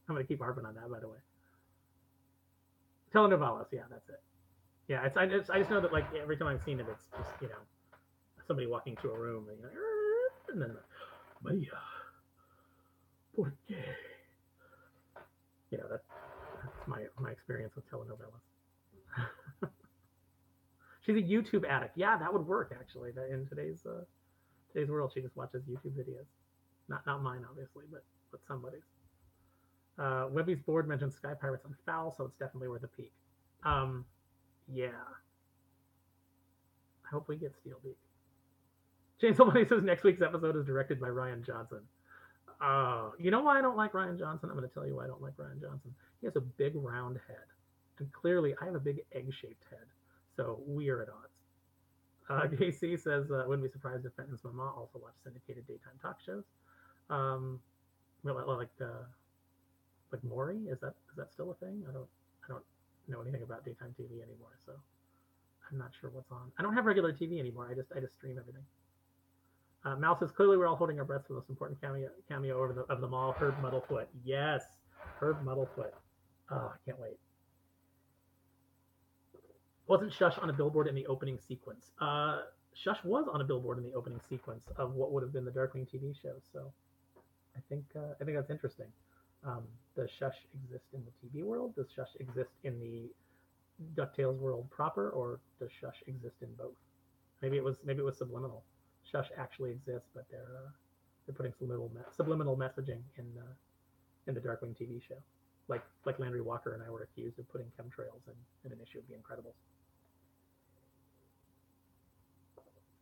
I'm gonna keep harping on that, by the way. Telenovelas. Yeah, that's it. Yeah, I just know that like every time I've seen it, it's just somebody walking to a room and then Maria, porque that's my experience with telenovelas. She's a YouTube addict. Yeah, that would work actually. That in today's world, she just watches YouTube videos. Not mine, obviously, but somebody's. Webby's board mentions Sky Pirates on Foul, so it's definitely worth a peek. Yeah. I hope we get Steelbeak. James Money says next week's episode is directed by Ryan Johnson. You know why I don't like Ryan Johnson? I'm going to tell you why I don't like Ryan Johnson. He has a big round head, and clearly I have a big egg-shaped head, so we are at odds. KC says wouldn't be surprised if Fenton's mama also watched syndicated daytime talk shows. Like Maury, is that still a thing? I don't know anything about daytime TV anymore, so I'm not sure what's on. I don't have regular TV anymore. I just stream everything. Mal says clearly we're all holding our breaths for the most important cameo of them all. Herb Muddlefoot, yes, Herb Muddlefoot. Oh, I can't wait. Wasn't Shush on a billboard in the opening sequence? Shush was on a billboard in the opening sequence of what would have been the Darkwing TV show. So I think that's interesting. Does Shush exist in the TV world? Does Shush exist in the DuckTales world proper, or does Shush exist in both? Maybe it was subliminal. Shush actually exists, but they're putting subliminal messaging in the Darkwing TV show. Like Landry Walker and I were accused of putting chemtrails in an issue of The Incredibles.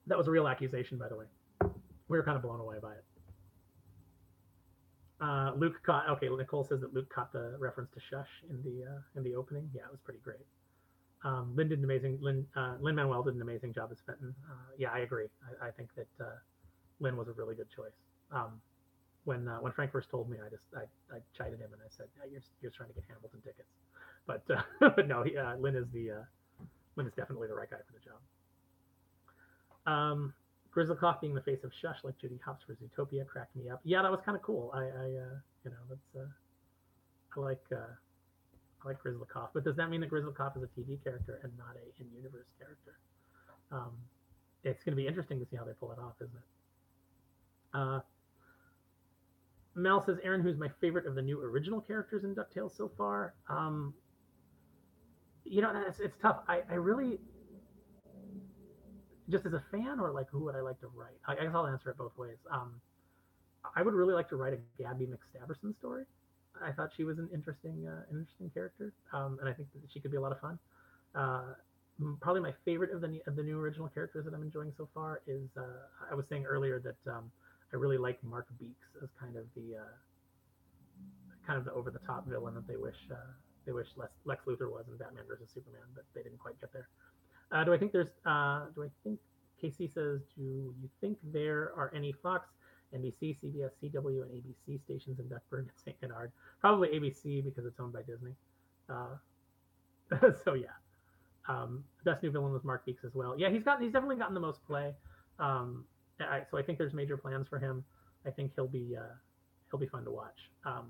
That was a real accusation, by the way. We were kind of blown away by it. Luke caught. Okay, Nicole says that Luke caught the reference to Shush in the opening. Yeah, it was pretty great. Lin did an amazing. Lin-Manuel did an amazing job as Fenton. Yeah, I agree. I think that Lin was a really good choice. When Frank first told me, I chided him and I said, yeah, you're trying to get Hamilton tickets, but but no, Lin is definitely the right guy for the job. Grizzlecoff being the face of Shush, like Judy Hopps for Zootopia, cracked me up. Yeah, that was kind of cool. I like Grizzlecoff, but does that mean that Grizzlecoff is a TV character and not a in-universe character? It's going to be interesting to see how they pull it off, isn't it? Mel says, Aaron, who's my favorite of the new original characters in DuckTales so far? It's tough. I really, just as a fan, or like who would I like to write? I guess I'll answer it both ways. I would really like to write a Gabby McStaberson story. I thought she was an interesting character, and I think that she could be a lot of fun. Probably my favorite of the new original characters that I'm enjoying so far is I was saying earlier that I really like Mark Beeks as kind of the over the top villain that they wish Lex Luthor was in Batman versus Superman, but they didn't quite get there. Do I think KC says, do you think there are any Fox, NBC, CBS, CW, and ABC stations in Duckburg and St. Bernard? Probably ABC because it's owned by Disney. So yeah, best new villain was Mark Beeks as well. Yeah, he's definitely gotten the most play. So I think there's major plans for him. I think he'll be fun to watch. I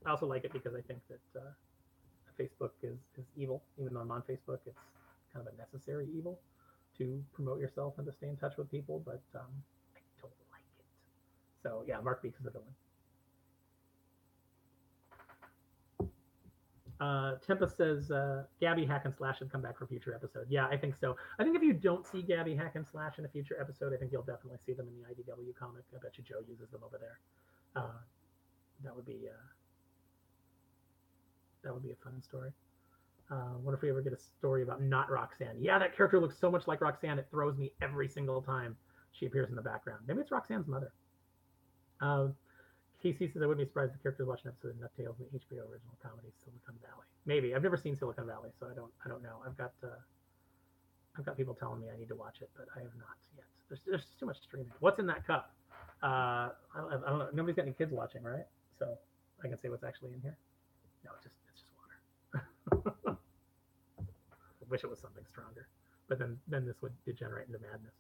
also like it because I think that Facebook is evil. Even though I'm on Facebook, it's kind of a necessary evil to promote yourself and to stay in touch with people. But I don't like it. So yeah, Mark Beeks is a villain. Tempest says Gabby Hack and Slash should come back for a future episode. Yeah, I think so. I think if you don't see Gabby Hack and Slash in a future episode, I think you'll definitely see them in the IDW comic. I bet you Joe uses them over there. That would be a fun story. What if we ever get a story about not Roxanne? Yeah, that character looks so much like Roxanne, it throws me every single time she appears in the background. Maybe it's Roxanne's mother. Casey says I wouldn't be surprised if the characters watching an episode of Ducktales in the HBO original comedy Silicon Valley. Maybe. I've never seen Silicon Valley, so I don't know. I've got people telling me I need to watch it, but I have not yet. There's just too much streaming. What's in that cup? I don't know. Nobody's got any kids watching, right? So I can say what's actually in here. No, it's just water. I wish it was something stronger, but then this would degenerate into madness.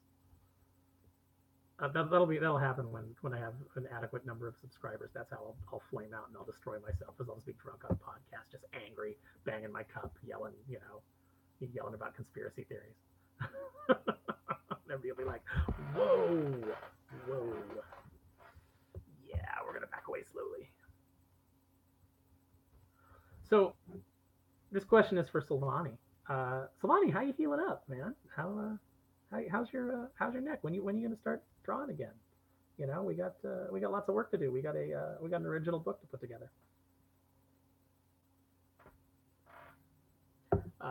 That'll happen when I have an adequate number of subscribers. That's how I'll flame out and I'll destroy myself, because I'll just be drunk on a podcast, just angry, banging my cup, yelling about conspiracy theories. Everybody will be like, whoa, yeah, we're gonna back away slowly. So this question is for Silvani. Silvani, how you healing up, man? How's your neck? When you gonna start drawing again? You know, we got lots of work to do. We got an original book to put together.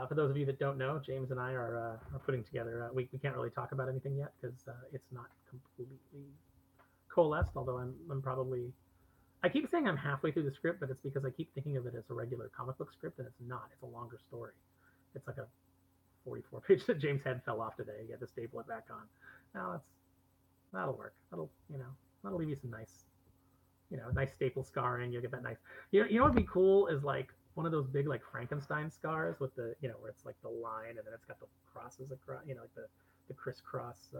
For those of you that don't know, James and I are putting together. We can't really talk about anything yet because it's not completely coalesced. Although I'm probably, I keep saying I'm halfway through the script, but it's because I keep thinking of it as a regular comic book script, and it's not. It's a longer story. It's like a 44 page that James' head fell off today. He had to staple it back on. Now that'll work. That'll leave you some nice, nice staple scarring. You'll get that nice. You know what'd be cool is like one of those big like Frankenstein scars with the where it's like the line and then it's got the crosses across. Like the crisscross.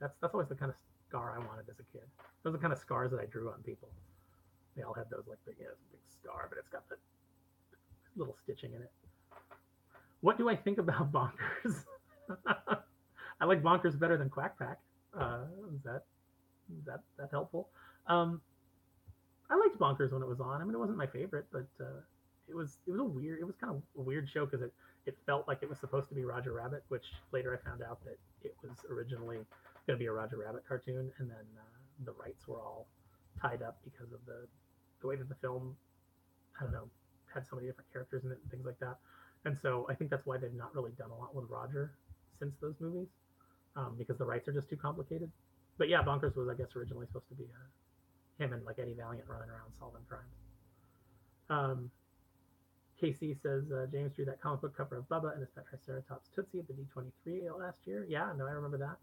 That's always the kind of scar I wanted as a kid. Those are the kind of scars that I drew on people. They all had those like big scar, but it's got the little stitching in it. What do I think about Bonkers? I like Bonkers better than Quack Pack. Is that helpful? I liked Bonkers when it was on. I mean, it wasn't my favorite, but it was kind of a weird show because it felt like it was supposed to be Roger Rabbit, which later I found out that it was originally going to be a Roger Rabbit cartoon, and then the rights were all tied up because of the way that the film, I don't know, had so many different characters in it and things like that. And so I think that's why they've not really done a lot with Roger since those movies, because the rights are just too complicated. But yeah, Bonkers was, I guess, originally supposed to be him and like Eddie Valiant running around solving crimes. KC says James drew that comic book cover of Bubba and his pet Triceratops Tootsie at the D23 last year. Yeah, no, I remember that.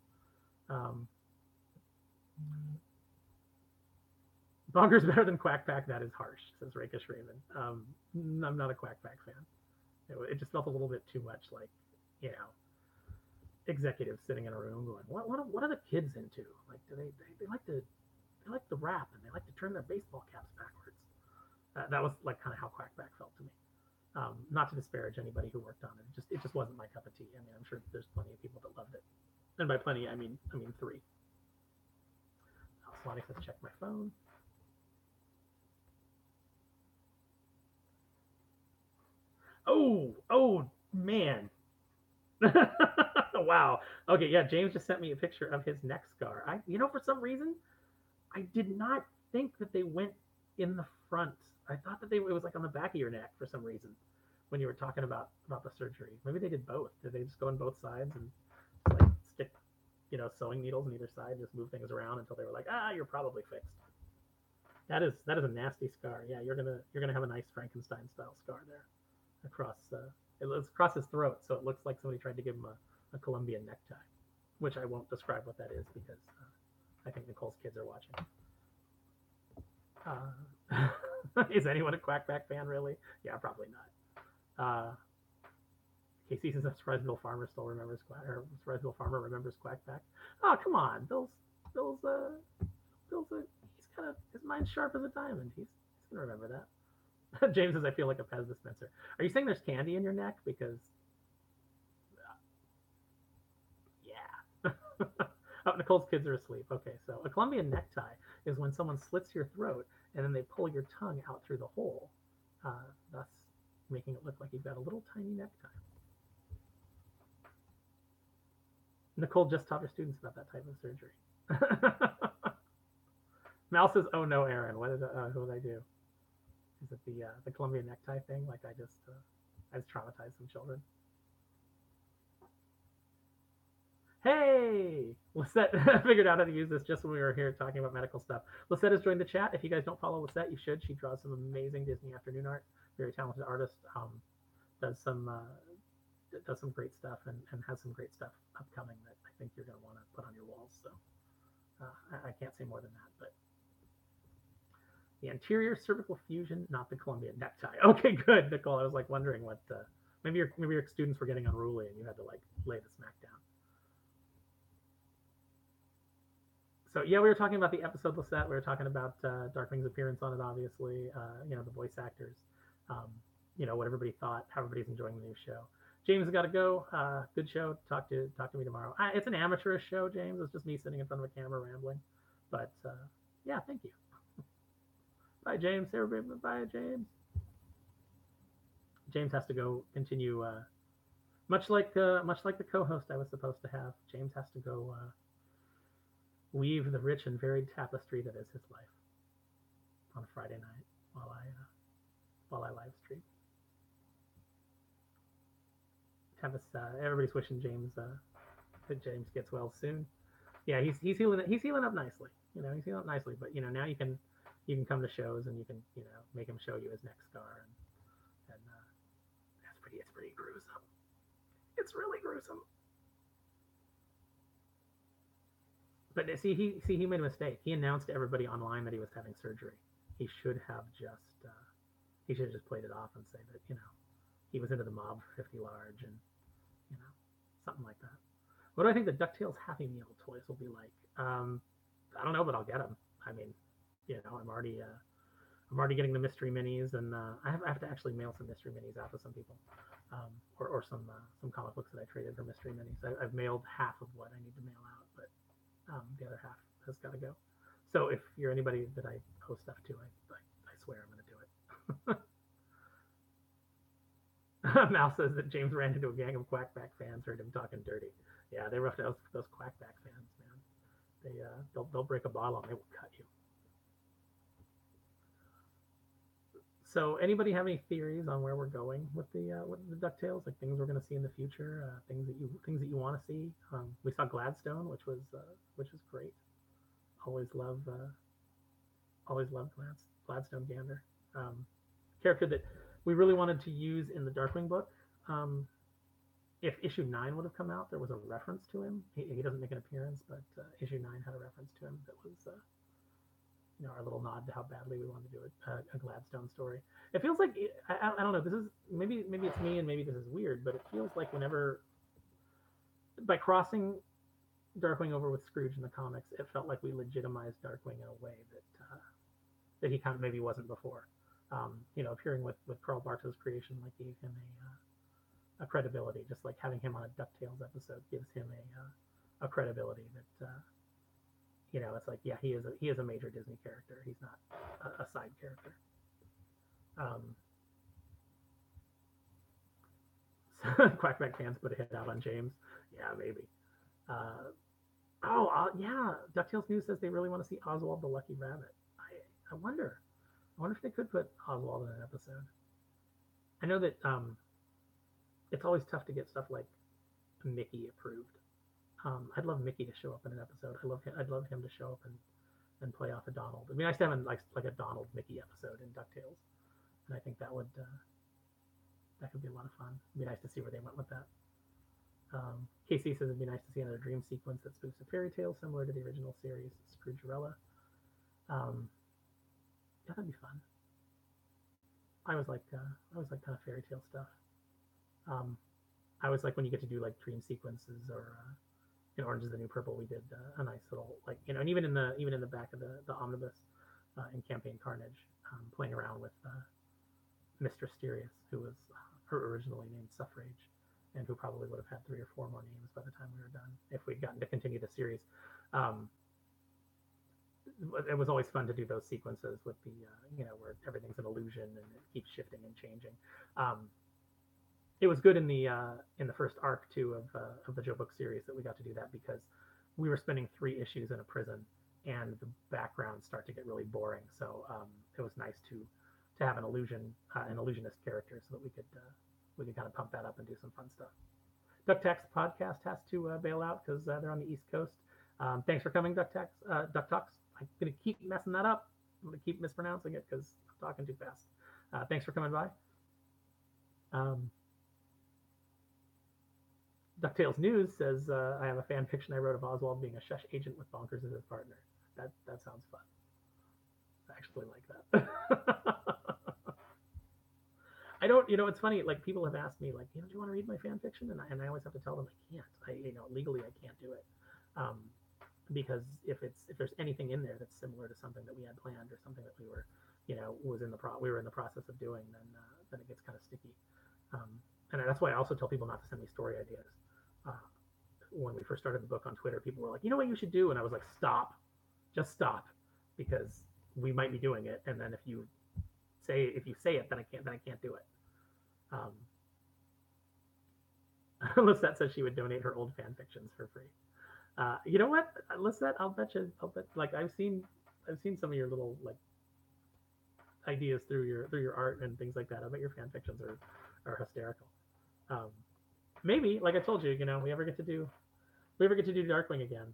Bonkers better than Quack Pack. That is harsh, says Rakish Raymond. I'm not a Quack Pack fan. It just felt a little bit too much like, executives sitting in a room going, what are the kids into? Like, do they like to rap and they like to turn their baseball caps backwards. That was like kind of how Quack Pack felt to me. Not to disparage anybody who worked on it. It just wasn't my cup of tea. I mean, I'm sure there's plenty of people that loved it, and by plenty I mean 3. Slotty says check my phone. Oh man. Wow. Okay, yeah, James just sent me a picture of his neck scar. For some reason, I did not think that they went in the front. I thought that it was like on the back of your neck for some reason when you were talking about the surgery. Maybe they did both. Did they just go on both sides and like stick, sewing needles on either side, just move things around until they were like, you're probably fixed. That is a nasty scar. Yeah, you're gonna have a nice Frankenstein style scar there across. It's across his throat, so it looks like somebody tried to give him a Colombian necktie, which I won't describe what that is because I think Nicole's kids are watching. Is anyone a Quack Pack fan, really? Yeah, probably not. Casey says Surpriseville Farmer still remembers Surpriseville Farmer remembers Quack Pack. Oh, come on, Bill's he's got his mind's sharp as a diamond. He's gonna remember that. James says, I feel like a Pez dispenser. Are you saying there's candy in your neck? Because, yeah. Oh, Nicole's kids are asleep. Okay, so a Colombian necktie is when someone slits your throat and then they pull your tongue out through the hole, thus making it look like you've got a little tiny necktie. Nicole just taught her students about that type of surgery. Mal says, "Oh no, Aaron, what did I do? Is it the Colombian necktie thing? Like I just traumatized some children." Hey, Lisette figured out how to use this just when we were here talking about medical stuff. Lisette has joined the chat. If you guys don't follow Lisette, you should. She draws some amazing Disney afternoon art. Very talented artist. Does some great stuff and has some great stuff upcoming that I think you're going to want to put on your walls. So I can't say more than that. But the anterior cervical fusion, not the Colombian necktie. Okay, good, Nicole. I was like wondering what. Maybe your students were getting unruly and you had to like lay the smack down. So yeah, we were talking about the episode Lisette. We were talking about Darkwing's appearance on it, obviously. The voice actors. What everybody thought, how everybody's enjoying the new show. James has got to go. Good show. Talk to me tomorrow. It's an amateurish show, James. It's just me sitting in front of a camera rambling. But yeah, thank you. Bye, James. Everybody, bye, James. James has to go continue. Much like the co-host I was supposed to have. James has to go weave the rich and varied tapestry that is his life on a Friday night while I live stream. Everybody's wishing James that James gets well soon. Yeah, he's healing up nicely. He's healing up nicely. But now you can come to shows and you can make him show you his neck scar and it's pretty gruesome. It's really gruesome. But see, he made a mistake. He announced to everybody online that he was having surgery. He should have just played it off and say that he was into the mob for 50 large and something like that. What do I think the Ducktales Happy Meal toys will be like? I don't know, but I'll get them. I mean, I'm already getting the mystery minis, and I have to actually mail some mystery minis out to some people, or some comic books that I traded for mystery minis. I've mailed half of what I need to mail out, but the other half has got to go. So if you're anybody that I owe stuff to, I swear I'm going to do it. Mal says that James ran into a gang of Quackback fans, heard him talking dirty. Yeah, they roughed out those Quackback fans, man. They'll break a bottle and they will cut you. So, anybody have any theories on where we're going with the Ducktales? Like things we're going to see in the future, things that you want to see. We saw Gladstone, which was great. Always loved Gladstone Gander. Character that we really wanted to use in the Darkwing book. If issue 9 would have come out, there was a reference to him. He doesn't make an appearance, but issue 9 had a reference to him that was our little nod to how badly we wanted to do a Gladstone story. It feels like I don't know. This is maybe it's me and maybe this is weird, but it feels like whenever by crossing Darkwing over with Scrooge in the comics, it felt like we legitimized Darkwing in a way that he kind of maybe wasn't before. Appearing with Carl Bartow's creation like gave him a credibility, just like having him on a DuckTales episode gives him a credibility that it's like, yeah, he is a major Disney character. He's not a side character. Quackback fans put a hit out on James. Yeah, maybe. Yeah, DuckTales News says they really want to see Oswald the Lucky Rabbit. I wonder if they could put Oswald in an episode. I know that it's always tough to get stuff like Mickey approved. I'd love Mickey to show up in an episode. I'd love him to show up and play off a Donald. It'd be nice to have like a Donald Mickey episode in DuckTales, and I think that could be a lot of fun. It'd be nice to see where they went with that. Casey says it'd be nice to see another dream sequence that spoofs a fairy tale similar to the original series, Scroogerella. Yeah, that'd be fun. I was like kind of fairy tale stuff. I was like when you get to do like dream sequences or in Orange is the New Purple, we did a nice little and even in the back of the omnibus in Campaign Carnage, playing around with Mistress Mysterious, who was her originally named Suffrage, and who probably would have had 3 or 4 more names by the time we were done if we'd gotten to continue the series. it was always fun to do those sequences with the where everything's an illusion and it keeps shifting and changing. Um, it was good in the first arc too of the Joe Book series that we got to do that because we were spending 3 issues in a prison and the backgrounds start to get really boring. So it was nice to have an illusionist character so that we could kind of pump that up and do some fun stuff. Ducktales podcast has to bail out because they're on the East Coast. Thanks for coming, Duck Talks. I'm gonna keep messing that up. I'm gonna keep mispronouncing it because I'm talking too fast. Thanks for coming by. Ducktales News says I have a fan fiction I wrote of Oswald being a shush agent with Bonkers as his partner. That sounds fun. I actually like that. I don't, it's funny. Like people have asked me, like, do you want to read my fan fiction? And I always have to tell them I can't. Legally I can't do it, because if there's anything in there that's similar to something that we had planned or something that we were, we were in the process of doing, then it gets kind of sticky. And that's why I also tell people not to send me story ideas. When we first started the book on Twitter, people were like, you know what you should do? And I was like, stop, just stop, because we might be doing it. And then if you say it, then I can't do it. Lisette says she would donate her old fan fictions for free. You know what, Lisette? I'll bet. Like I've seen some of your little like ideas through your art and things like that. I bet your fan fictions are hysterical. Maybe, like I told you, we ever get to do Darkwing again.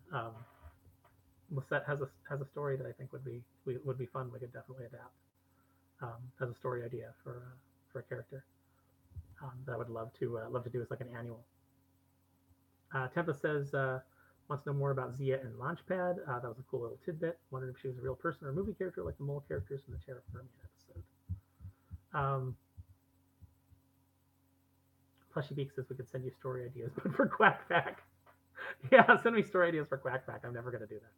Lisette has a story that I think would be fun. We could definitely adapt. Has a story idea for a character that I would love to do as like an annual. Tempest says wants to know more about Zia and Launchpad. That was a cool little tidbit. Wondered if she was a real person or a movie character like the mole characters from the Terra Firma episode. Plushy Beak says we could send you story ideas, but for Quack Pack. Yeah, send me story ideas for Quack Pack. I'm never gonna do that.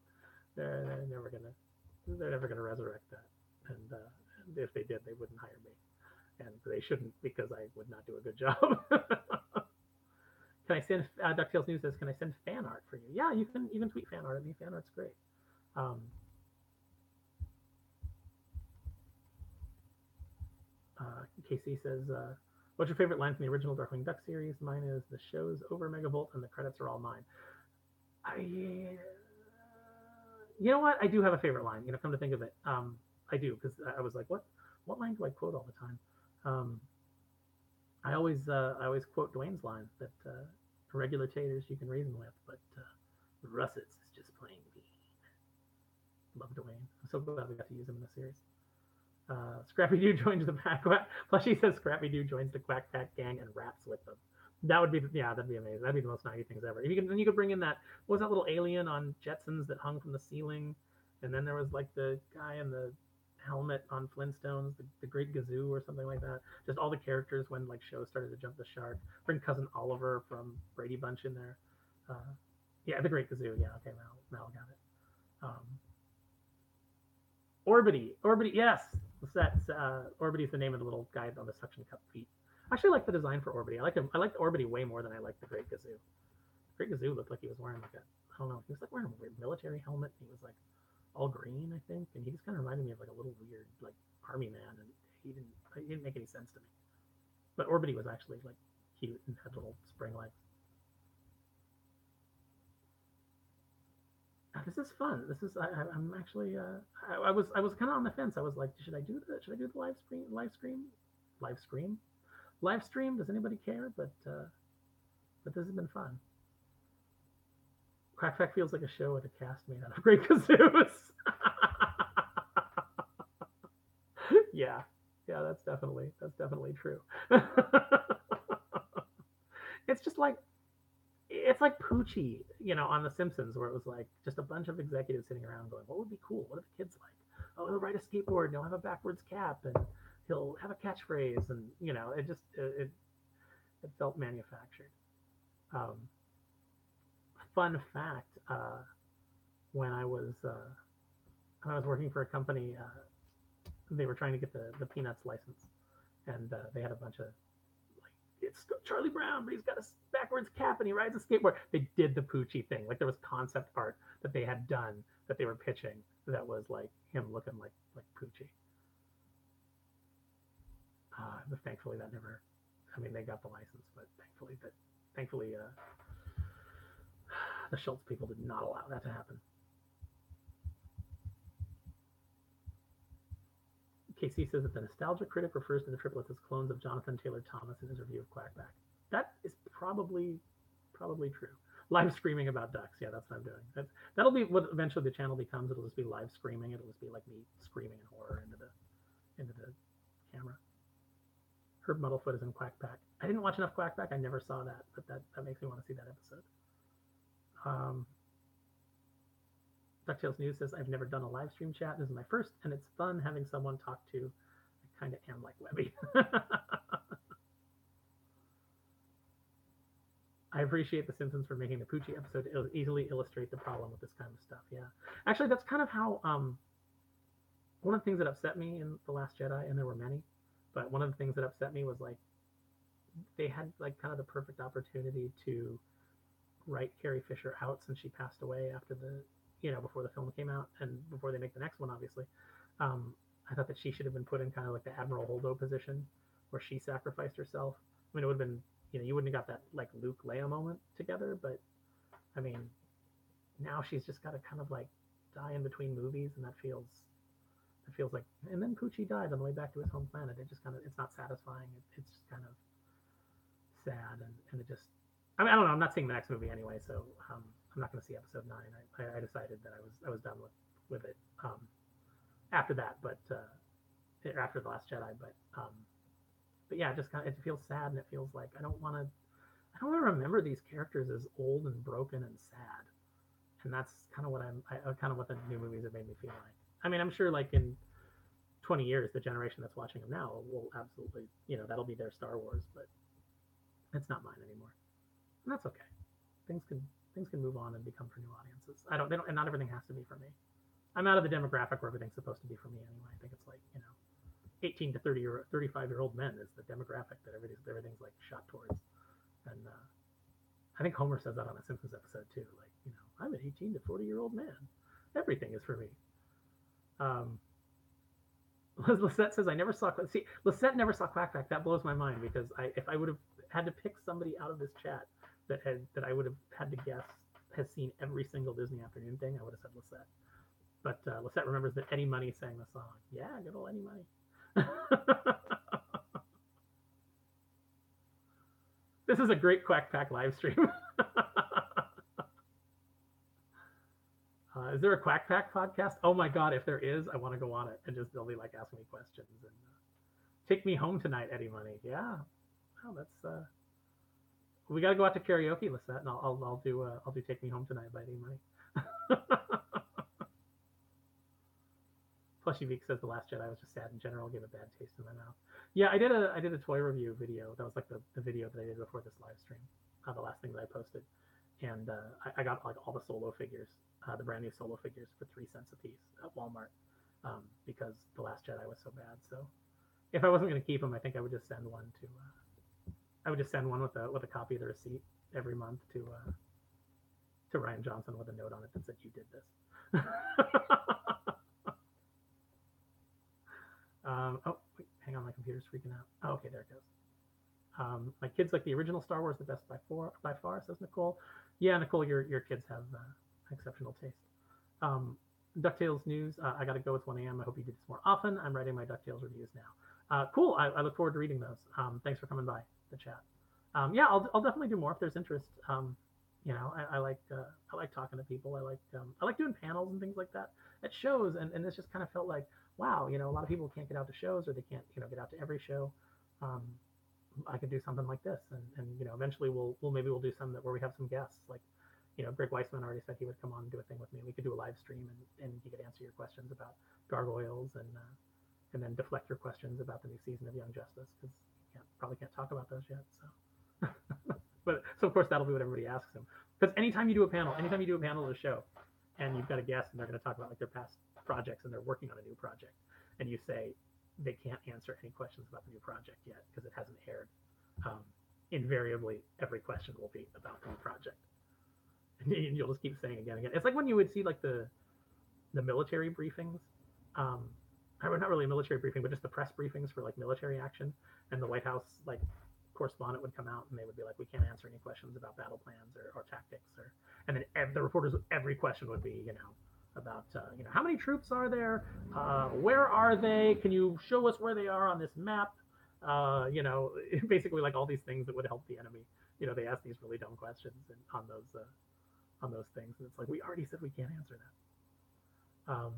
They're never gonna resurrect that. And if they did, they wouldn't hire me, and they shouldn't because I would not do a good job. Can I send Ducktales News says, can I send fan art for you? Yeah, you can tweet fan art at me. Fan art's great. KC says, what's your favorite line from the original Darkwing Duck series? Mine is, the show's over Megavolt and the credits are all mine. You know what? I do have a favorite line. Come to think of it, I do, because I was like, what line do I quote all the time? I always quote Dwayne's line that regular taters you can reason with, but Russets is just plain mean. Love Dwayne. I'm so glad we got to use him in the series. Scrappy Doo joins the pack. Plushy says Scrappy Doo joins the Quack Pack gang and raps with them. That'd be amazing. That'd be the most 90 things ever. If you could bring in that, what was that little alien on Jetsons that hung from the ceiling, and then there was like the guy in the helmet on Flintstones, the Great Gazoo or something like that. Just all the characters when like shows started to jump the shark. Bring Cousin Oliver from Brady Bunch in there. Yeah, the Great Gazoo. Yeah, okay, Mal got it. Orbity, yes. That's Orbity's the name of the little guy on the suction cup feet. I actually like the design for Orbity. I liked Orbity way more than I liked the Great Gazoo. Great Gazoo looked like he was wearing like I don't know, he was like wearing a weird military helmet. He was like all green, I think, and he just kind of reminded me of like a little weird like army man, and he didn't make any sense to me. But Orbity was actually like cute and had little spring legs. This is fun. I'm actually I was kind of on the fence. I was like, should I do the live stream? Does anybody care? But this has been fun. Quack Pack feels like a show with a cast made out of Great Kazoos. yeah, that's definitely true. It's like Poochie, on The Simpsons, where it was like just a bunch of executives sitting around going, what would be cool? What are the kids like? Oh, he'll ride a skateboard and he'll have a backwards cap and he'll have a catchphrase, and it felt manufactured. Fun fact, when I was working for a company, they were trying to get the Peanuts license, and they had a bunch of like it's Charlie Brown, but he's got a backwards cap and he rides a skateboard. They did the Poochie thing. Like there was concept art that they had done that they were pitching that was like him looking like Poochie. But thankfully that never. I mean, they got the license, but thankfully, the Schultz people did not allow that to happen. KC says that the nostalgia critic refers to the triplets as clones of Jonathan Taylor Thomas in his review of Quackback. That is probably true. Live screaming about ducks. Yeah, that's what I'm doing. That'll be what eventually the channel becomes. It'll just be live screaming. It'll just be like me screaming in horror into the camera. Herb Muddlefoot is in Quackback. I didn't watch enough Quackback. I never saw that, but that makes me want to see that episode. Ducktales News says, I've never done a live stream chat. This is my first, and it's fun having someone talk to. I kind of am like Webby. I appreciate The Simpsons for making the Poochie episode to easily illustrate the problem with this kind of stuff. Yeah. Actually, that's kind of how, one of the things that upset me in The Last Jedi, and there were many, but one of the things that upset me was like, they had like kind of the perfect opportunity to write Carrie Fisher out since she passed away after before the film came out and before they make the next one, obviously. I thought that she should have been put in kind of like the Admiral Holdo position where she sacrificed herself. I mean, it would have been, you wouldn't have got that like Luke Leia moment together, but I mean, now she's just got to kind of like die in between movies, and that feels like, and then Poochie died on the way back to his home planet. It just kind of, it's not satisfying. It's just kind of sad, and it just, I mean, I don't know. I'm not seeing the next movie anyway, so I'm not going to see episode 9. I decided that I was done with it after that, but after The Last Jedi. But yeah, just kind of, it feels sad, and it feels like I don't want to remember these characters as old and broken and sad, and that's kind of what kind of what the new movies have made me feel like. I mean, I'm sure like in 20 years, the generation that's watching them now will absolutely, that'll be their Star Wars, but it's not mine anymore, and that's okay. Things can move on and become for new audiences. And not everything has to be for me. I'm out of the demographic where everything's supposed to be for me anyway. I think it's like, 18 to 30 or 35-year-old men is the demographic that everything's like shot towards. And I think Homer says that on a Simpsons episode too. Like, I'm an 18 to 40-year-old man. Everything is for me. Lisette says, I never saw. See, Lisette never saw Quackback. That blows my mind because if I would have had to pick somebody out of this chat that I would have had to guess has seen every single Disney Afternoon thing, I would have said Lisette. But Lisette remembers that Eddie Money sang the song. Yeah, good old Eddie Money. This is a great Quackpack live stream. Is there a Quackpack podcast? Oh my God, if there is, I want to go on it and they'll be like asking me questions and take me home tonight, Eddie Money. Yeah, oh, that's we got to go out to karaoke, Lisette, and I'll do Take Me Home Tonight by Eddie Money. Plushy Veek says The Last Jedi was just sad in general, gave a bad taste in my mouth. Yeah, I did a toy review video. That was like the video that I did before this live stream, the last thing that I posted, and I got like all the Solo figures, the brand new Solo figures for 3 cents a piece at Walmart, because The Last Jedi was so bad. So if I wasn't going to keep them, I think I would just send one to. I would just send one with a copy of the receipt every month to Ryan Johnson with a note on it that said you did this. Oh, wait, hang on, my computer's freaking out. Oh, okay, there it goes. My kids like the original Star Wars the best by far, says Nicole. Yeah, Nicole, your kids have exceptional taste. DuckTales news. I got to go. It's 1 a.m. I hope you do this more often. I'm writing my DuckTales reviews now. Cool. I look forward to reading those. Thanks for coming by the chat. Yeah, I'll definitely do more if there's interest. I like talking to people. I like doing panels and things like that at shows, and this just kind of felt like, wow, a lot of people can't get out to shows, or they can't, get out to every show. I could do something like this, and eventually we'll do some where we have some guests, like, Greg Weissman already said he would come on and do a thing with me. We could do a live stream, and he could answer your questions about gargoyles, and then deflect your questions about the new season of Young Justice, because probably can't talk about those yet. So, but so of course that'll be what everybody asks him. Because anytime you do a panel at a show, and you've got a guest and they're going to talk about like their past projects and they're working on a new project, and you say they can't answer any questions about the new project yet because it hasn't aired, invariably every question will be about the project, and you'll just keep saying again and again. It's like when you would see like the military briefings, um, or not really a military briefing, but just the press briefings for like military action, and the White House like correspondent would come out and they would be like, we can't answer any questions about battle plans or tactics, and then the reporters, every question would be, about, how many troops are there? Where are they? Can you show us where they are on this map? Basically like all these things that would help the enemy. They ask these really dumb questions on those things, and it's like, we already said we can't answer that.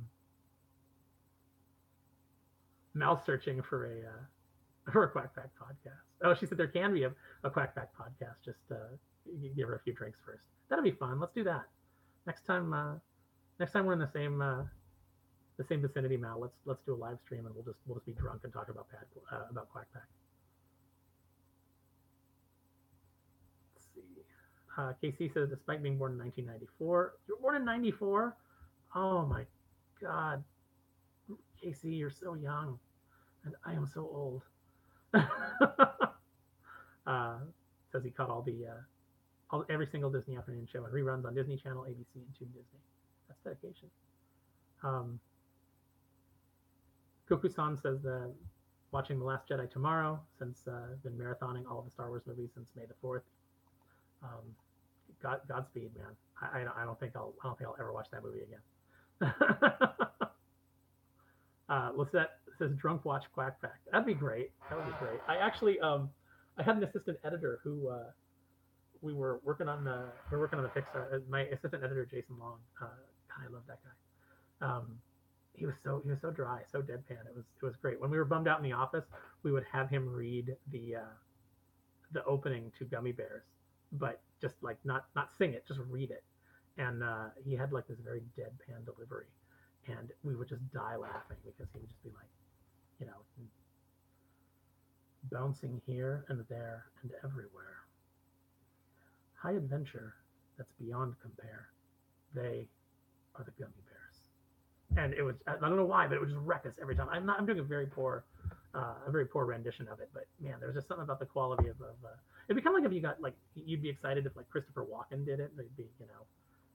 Mouse searching for a Quackpack podcast. Oh, she said there can be a Quackpack podcast. Just give her a few drinks first. That'll be fun. Let's do that next time. Next time we're in the same vicinity, Mal. Let's do a live stream and we'll just be drunk and talk about Quackpack. Let's see. KC says, despite being born in 1994, you were born in 94. Oh my God, KC, you're so young, and I am so old. Says he caught every single Disney afternoon show and reruns on Disney Channel, ABC, and Toon Disney. That's dedication. Goku-san says that watching The Last Jedi tomorrow, since I've been marathoning all of the Star Wars movies since May the 4th. Godspeed, man. I don't think I'll ever watch that movie again. Lisette says drunk watch Quackpack. That'd be great. That would be great. I actually I had an assistant editor who we were working on the Pixar. My assistant editor Jason Long. God, I love that guy. He was so dry, so deadpan. It was great. When we were bummed out in the office, we would have him read the opening to Gummy Bears, but just like not sing it, just read it. And he had like this very deadpan delivery, and we would just die laughing because he would just be like, bouncing here and there and everywhere. High adventure that's beyond compare. They are the Gummy Bears. And it was, I don't know why, but it would just wreck us every time. I'm doing a very poor rendition of it, but man, there was just something about the quality of it'd be kind of like if you got like, you'd be excited if like Christopher Walken did it. They'd be,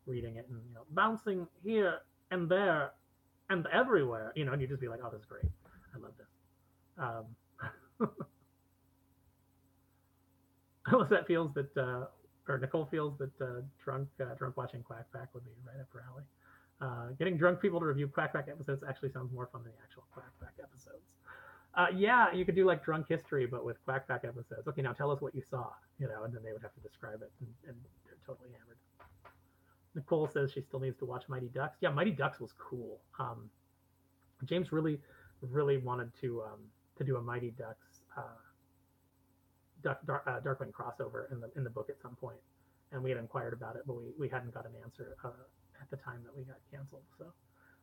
reading it and, bouncing here and there and everywhere, and you'd just be like, oh, this is great. I love this. Lisette feels that, or Nicole feels that drunk watching Quackpack would be right up her alley. Getting drunk people to review Quackpack episodes actually sounds more fun than the actual Quackpack episodes. Yeah, you could do like drunk history, but with Quackpack episodes. Okay, now tell us what you saw, and then they would have to describe it, and they're totally hammered. Nicole says she still needs to watch Mighty Ducks. Yeah, Mighty Ducks was cool. James really wanted to do a Mighty Ducks Darkwing crossover in the book at some point, and we had inquired about it, but we hadn't got an answer at the time that we got canceled. So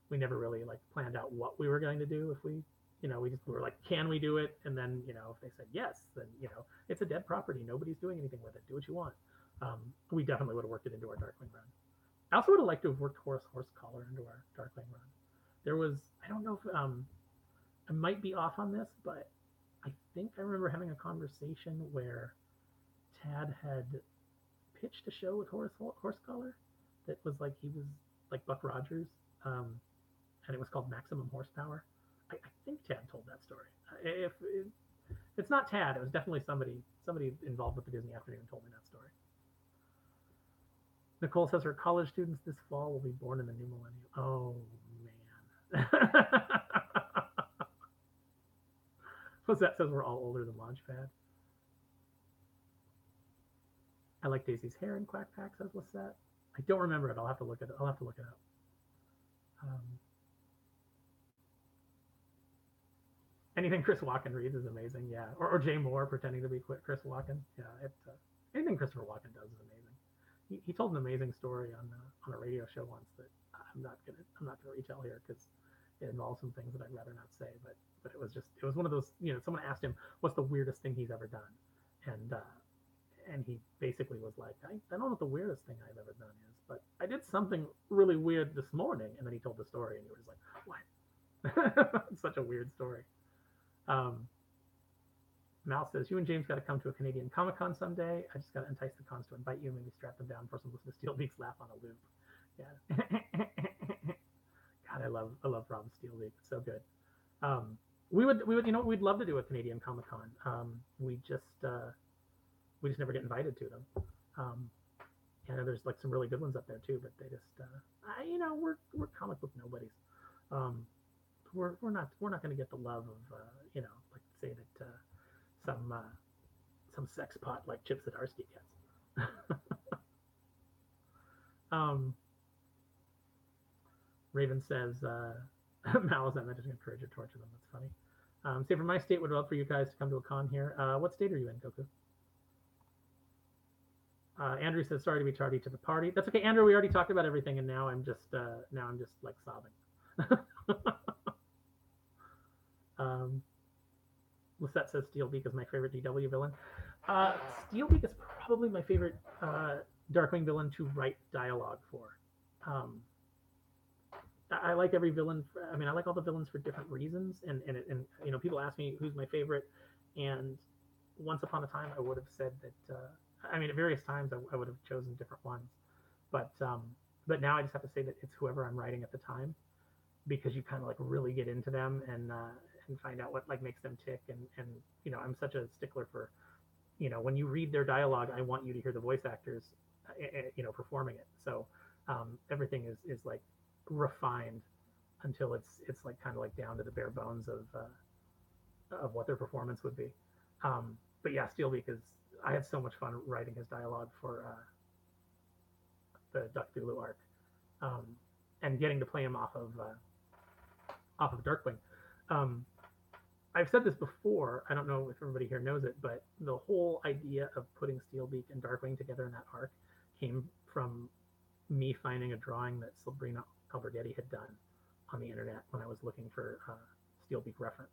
we never really like planned out what we were going to do. If we were like, can we do it? And then if they said yes, then it's a dead property. Nobody's doing anything with it. Do what you want. We definitely would have worked it into our Darkwing run. I also would have liked to have worked Horsecollar into our Darkwing run. There was, I don't know if I might be off on this, but I think I remember having a conversation where Tad had pitched a show with Horsecollar that was like, he was like Buck Rogers, and it was called Maximum Horsepower. I think Tad told that story. If it's not Tad, it was definitely somebody involved with the Disney Afternoon told me that story. Nicole says her college students this fall will be born in the new millennium. Oh, man. That says we're all older than Launchpad. I like Daisy's hair in Quackpack, says Lisette. I don't remember it. I'll have to look it up. Anything Chris Walken reads is amazing. Yeah, or Jay Moore pretending to be Chris Walken. Yeah, anything Christopher Walken does is amazing. He told an amazing story on a radio show once that I'm not gonna retell here because it involves some things that I'd rather not say. But it was one of those, someone asked him what's the weirdest thing he's ever done, and he basically was like, I don't know what the weirdest thing I've ever done is, but I did something really weird this morning. And then he told the story, and you were just like, what? It's such a weird story. Mal says, you and James got to come to a Canadian Comic-Con someday. I just got to entice the cons to invite you, maybe strap them down, force them to listen to Steel Beak's laugh on a loop. Yeah. God, I love Rob Steelbeak. It's so good. We would, we'd love to do a Canadian Comic-Con. We just never get invited to them. I know there's like some really good ones up there too, but they just, we're comic book nobodies. We're not going to get the love of, like say that some sex pot like Chip Zdarsky gets. Raven says, Mal is not meant to encourage or torture them. That's funny. Say, from my state, would love for you guys to come to a con here. What state are you in, Goku? Andrew says, sorry to be tardy to the party. That's okay, Andrew. We already talked about everything, and now I'm just like sobbing. Lisette says Steelbeak is my favorite DW villain. Steelbeak is probably my favorite Darkwing villain to write dialogue for. I like every villain. I like all the villains for different reasons, and people ask me who's my favorite, and once upon a time I would have said that. At various times I would have chosen different ones, but now I just have to say that it's whoever I'm writing at the time, because you kind of like really get into them and find out what like makes them tick, and I'm such a stickler for, when you read their dialogue, I want you to hear the voice actors, performing it. So everything is like refined until it's like kind of like down to the bare bones of what their performance would be. But yeah, Steelbeak is. I had so much fun writing his dialogue for the Ducktales arc, and getting to play him off of Darkwing. I've said this before. I don't know if everybody here knows it, but the whole idea of putting Steelbeak and Darkwing together in that arc came from me finding a drawing that Sabrina Alberghetti had done on the internet when I was looking for Steelbeak reference.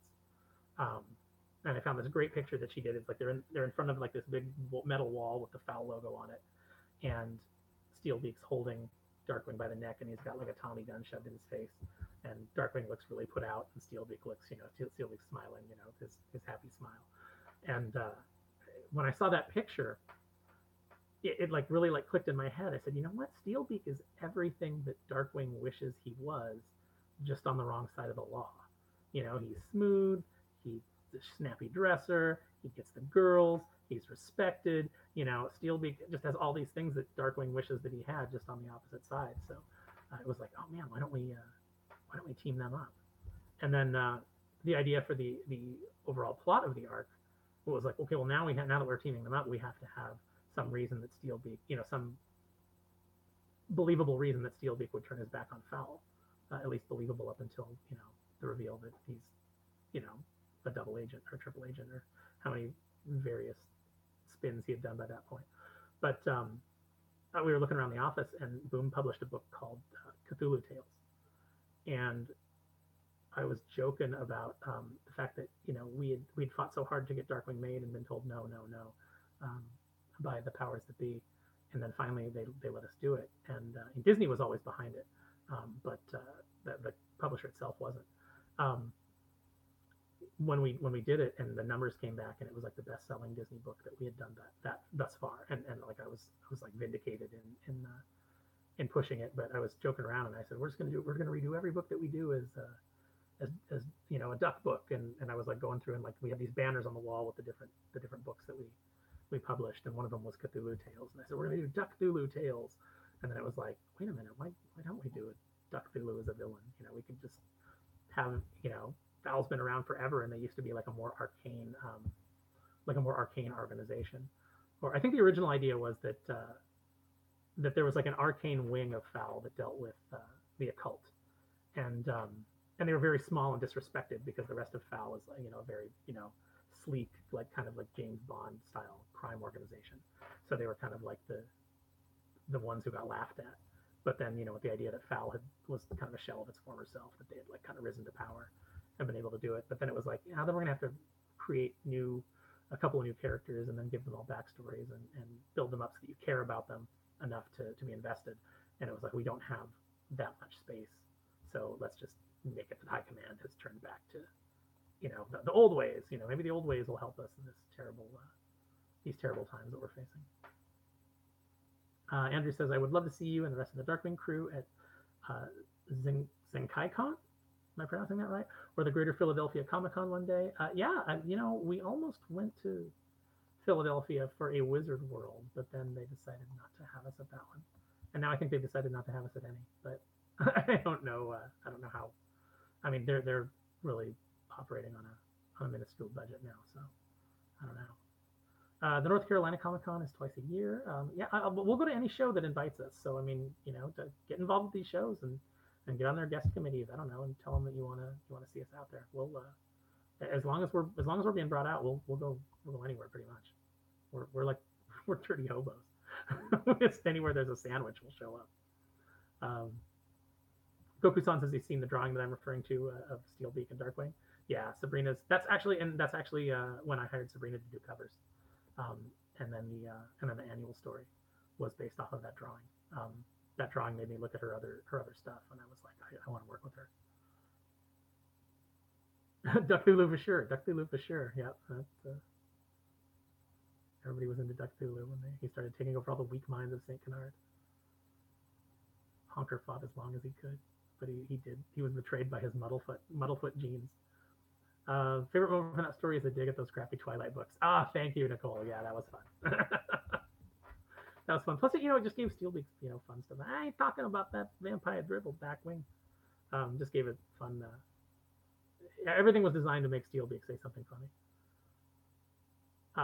And I found this great picture that she did. It's like they're in front of like this big metal wall with the Fowl logo on it, and Steelbeak's holding Darkwing by the neck, and he's got like a Tommy gun shoved in his face, and Darkwing looks really put out, and Steelbeak looks, Steelbeak's smiling, his happy smile. And when I saw that picture, it like really like clicked in my head. I said, you know what? Steelbeak is everything that Darkwing wishes he was, just on the wrong side of the law. He's smooth. He's a snappy dresser. He gets the girls. He's respected. Steelbeak just has all these things that Darkwing wishes that he had, just on the opposite side. So it was like, oh man, why don't we team them up? And then the idea for the overall plot of the arc was like, okay, well now that we're teaming them up, we have to have some reason that Steelbeak, some believable reason that Steelbeak would turn his back on Fowl, at least believable up until the reveal that he's a double agent or triple agent, or how many various spins he had done by that point. But we were looking around the office, and Boom published a book called Cthulhu Tales, and I was joking about the fact that we'd fought so hard to get Darkwing made and been told no by the powers that be, and then finally they let us do it. And Disney was always behind it, but the publisher itself wasn't. When we did it, and the numbers came back, and it was like the best-selling Disney book that we had done that thus far, and like I was like vindicated in pushing it. But I was joking around, and I said, we're gonna redo every book that we do as a duck book, and I was like going through, and like we had these banners on the wall with the different books that we published, and one of them was Cthulhu Tales, and I said, we're gonna do Ducktulu Tales, and then it was like, wait a minute, why don't we do a Ducktulu as a villain? We could just have Fowl's been around forever, and they used to be like a more arcane organization. Or I think the original idea was that there was like an arcane wing of Fowl that dealt with the occult, and they were very small and disrespected, because the rest of Fowl is a very sleek, like kind of like James Bond style crime organization. So they were kind of like the ones who got laughed at. But then with the idea that Fowl was kind of a shell of its former self, that they had like kind of risen to power and been able to do it. But then it was like, then we're gonna have to create a couple of new characters, and then give them all backstories, and build them up so that you care about them enough to be invested. And it was like, we don't have that much space, so let's just make it that High Command has turned back to the old ways. Maybe the old ways will help us in these terrible times that we're facing. Andrew says, I would love to see you and the rest of the Darkwing crew at uh, ZenkaiCon. Am I pronouncing that right? Or the Greater Philadelphia Comic Con one day. Yeah, we almost went to Philadelphia for a Wizard World, but then they decided not to have us at that one. And now I think they've decided not to have us at any. But I don't know. I don't know how. I mean, they're really operating on a minuscule budget now, so I don't know. The North Carolina Comic Con is twice a year. Yeah, we'll go to any show that invites us. So I mean, to get involved with these shows and get on their guest committees. I don't know, and tell them that you wanna see us out there. We'll as long as we're being brought out, we'll go anywhere pretty much. We're like we're dirty hobos. It's anywhere there's a sandwich, we'll show up. Goku-san says he's seen the drawing that I'm referring to of Steelbeak and Darkwing. Yeah, Sabrina's. That's actually when I hired Sabrina to do covers, and then the annual story was based off of that drawing. That drawing made me look at her other stuff, and I was like, I want to work with her. Duck Thulu for sure. Duck Thulu for sure. Yeah, everybody was into Duck Thulu when he started taking over all the weak minds of Saint Canard. Honker fought as long as he could, but he did. He was betrayed by his Muddlefoot genes. Favorite moment from that story is the dig at those crappy Twilight books. Thank you, Nicole. Yeah, that was fun. That was fun. Plus, it just gave Steelbeak, fun stuff. I ain't talking about that vampire dribble backwing. Just gave it fun. Everything was designed to make Steelbeak say something funny.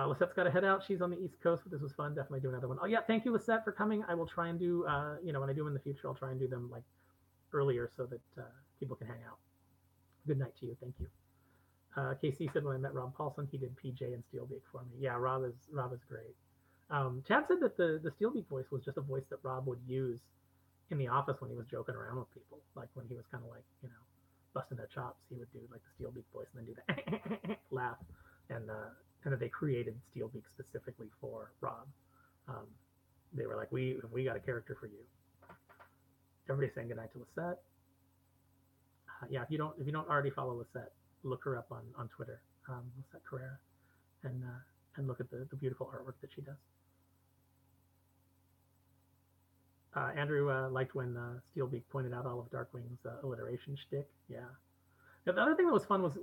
Lisette's got to head out. She's on the East Coast, but this was fun. Definitely do another one. Oh yeah, thank you, Lisette, for coming. I will try and do, when I do them in the future, I'll try and do them like earlier so that people can hang out. Good night to you. Thank you. KC said when I met Rob Paulson, he did PJ and Steelbeak for me. Yeah, Rob is great. Chad said that the Steelbeak voice was just a voice that Rob would use in the office when he was joking around with people. Like when he was kind of like, busting their chops, he would do like the Steelbeak voice and then do the laugh. And they created Steelbeak specifically for Rob. They were like, we got a character for you. Everybody's saying goodnight to Lisette. Yeah, if you don't already follow Lisette, look her up on Twitter, Lisette Carrera, and look at the beautiful artwork that she does. Andrew liked when Steelbeak pointed out all of Darkwing's alliteration shtick. Yeah. Now, the other thing that was fun was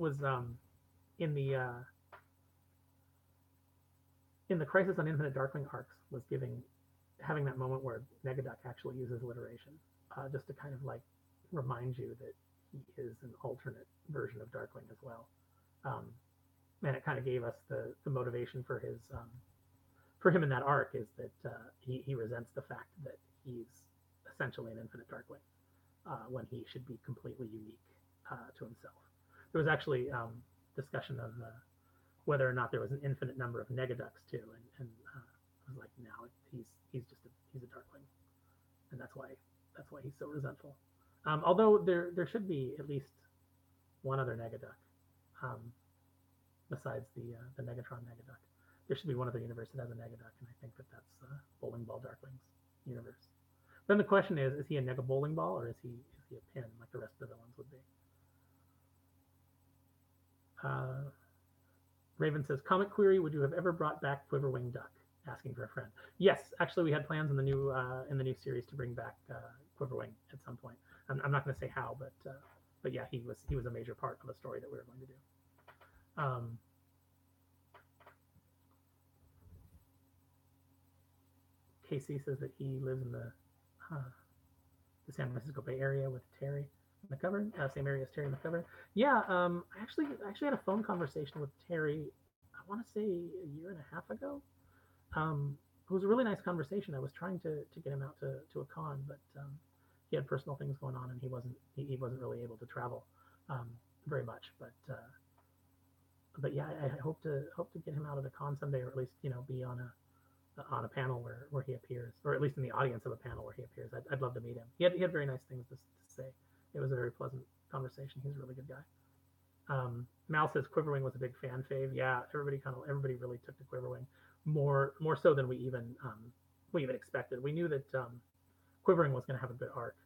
in the Crisis on Infinite Darkwing arcs was having that moment where Negaduck actually uses alliteration, just to kind of like remind you that he is an alternate version of Darkwing as well. And it kind of gave us the motivation for him in that arc is that he resents the fact that he's essentially an infinite Darkwing when he should be completely unique to himself. There was actually discussion of whether or not there was an infinite number of Negaducks too, and I was like, no, he's a Darkwing, and that's why he's so resentful. Although there should be at least one other Negaduck, besides the Negatron Negaduck. There should be one other universe that has a Negaduck, and I think that's Bowling Ball Darkwing's universe. Then the question is he a Nega Bowling Ball or is he a pin like the rest of the villains would be? Raven says, comic query, would you have ever brought back Quiverwing Duck? Asking for a friend. Yes, actually we had plans in the new series to bring back Quiverwing at some point. I'm not going to say how, but yeah, he was a major part of a story that we were going to do. KC says that he lives in the San Francisco Bay Area with Terry McGovern, same area as Terry McGovern. Yeah, I actually had a phone conversation with Terry, I want to say a year and a half ago. It was a really nice conversation. I was trying to get him out to a con, but he had personal things going on, and he wasn't really able to travel very much. But yeah, I hope to get him out at a con someday, or at least be on a panel where he appears, or at least in the audience of a panel where he appears. I'd love to meet him. He had very nice things to say. It was a very pleasant conversation. He's a really good guy. Mal says Quiverwing was a big fan fave. Yeah, everybody really took to Quiverwing more so than we even expected. We knew that Quivering was going to have a good arc,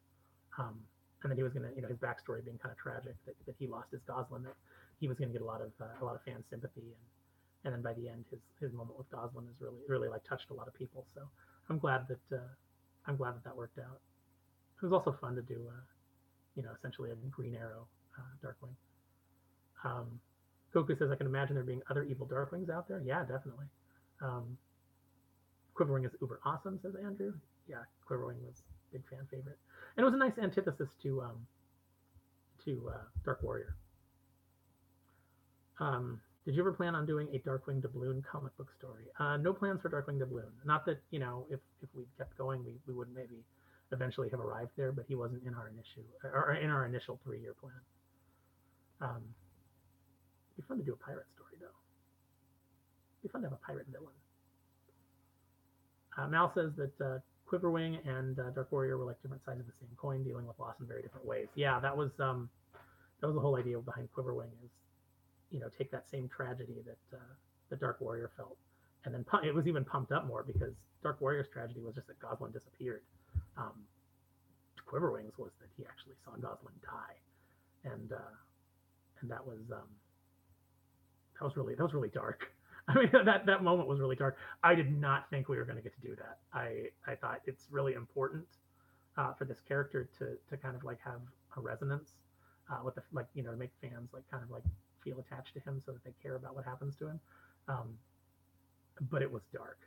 and then he was gonna, his backstory being kind of tragic, that he lost his Goslin, that he was gonna get a lot of fan sympathy, and then by the end, his moment with Goslin is really like touched a lot of people. So I'm glad that that worked out. It was also fun to do, essentially a Green Arrow Darkwing. Um, Goku says, I can imagine there being other evil Darkwings out there. Yeah, definitely. Um, Quiverwing is uber awesome, says Andrew. Yeah, Quiverwing was a big fan favorite, and it was a nice antithesis to Dark Warrior. Did you ever plan on doing a Darkwing Doubloon comic book story? No plans for Darkwing Doubloon. Not that, if we kept going, we would maybe eventually have arrived there, but he wasn't in our initial 3-year plan. It'd be fun to do a pirate story, though. It'd be fun to have a pirate villain. Mal says that Quiverwing and Dark Warrior were like different sides of the same coin, dealing with loss in very different ways. Yeah, that was the whole idea behind Quiverwing, is take that same tragedy that the Dark Warrior felt, and then it was even pumped up more because Dark Warrior's tragedy was just that Goslin disappeared. Quiverwing's was that he actually saw Goslin die, and that was really dark. I mean, that moment was really dark. I did not think we were going to get to do that. I thought it's really important for this character to kind of like have a resonance with the, like, to make fans like kind of like feel attached to him so that they care about what happens to him. But it was dark,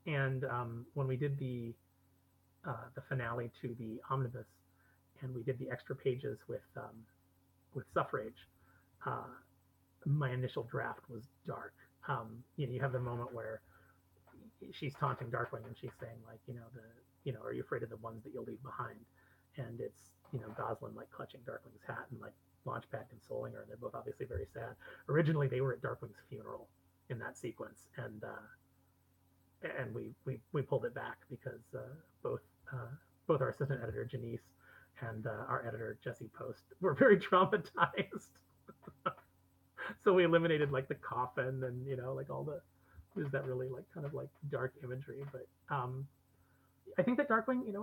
and when we did the finale to the omnibus, and we did the extra pages with Suffrage, my initial draft was dark. You have the moment where she's taunting Darkwing and she's saying, like, are you afraid of the ones that you'll leave behind? And it's, Goslin like clutching Darkwing's hat and like Launchpad consoling her, and they're both obviously very sad. Originally, they were at Darkwing's funeral in that sequence, and we pulled it back because both our assistant editor Janice and our editor Jesse Post were very traumatized. So we eliminated like the coffin and like all there's that really like kind of like dark imagery. But I think that Darkwing, in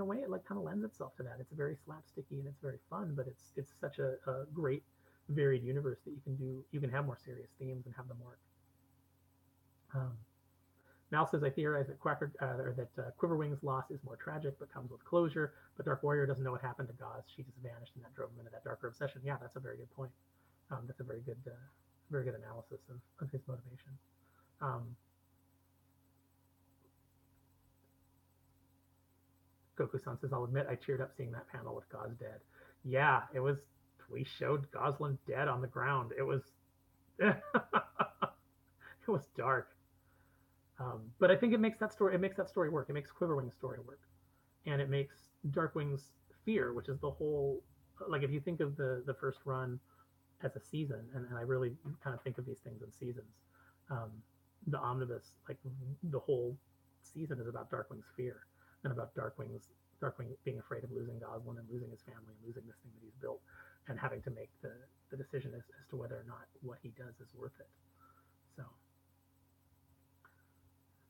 a way, it like kind of lends itself to that. It's very slapsticky and it's very fun, but it's such a great varied universe that you can have more serious themes and have them work. Mal says, I theorize that Quiverwing's loss is more tragic but comes with closure, but Dark Warrior doesn't know what happened to Gauze. She just vanished, and that drove him into that darker obsession. Yeah, that's a very good point. That's a very good analysis of his motivation. Goku-san says, I'll admit I cheered up seeing that panel with Gauze dead. Yeah, it was. We showed Goslin dead on the ground. It was it was dark. But I think it makes that story work. It makes Quiverwing's story work, and it makes Darkwing's fear, which is the whole. Like, if you think of the first run as a season, and I really kind of think of these things in seasons. The omnibus, like the whole season, is about Darkwing's fear and about Darkwing being afraid of losing Goslin and losing his family and losing this thing that he's built, and having to make the decision as to whether or not what he does is worth it. So.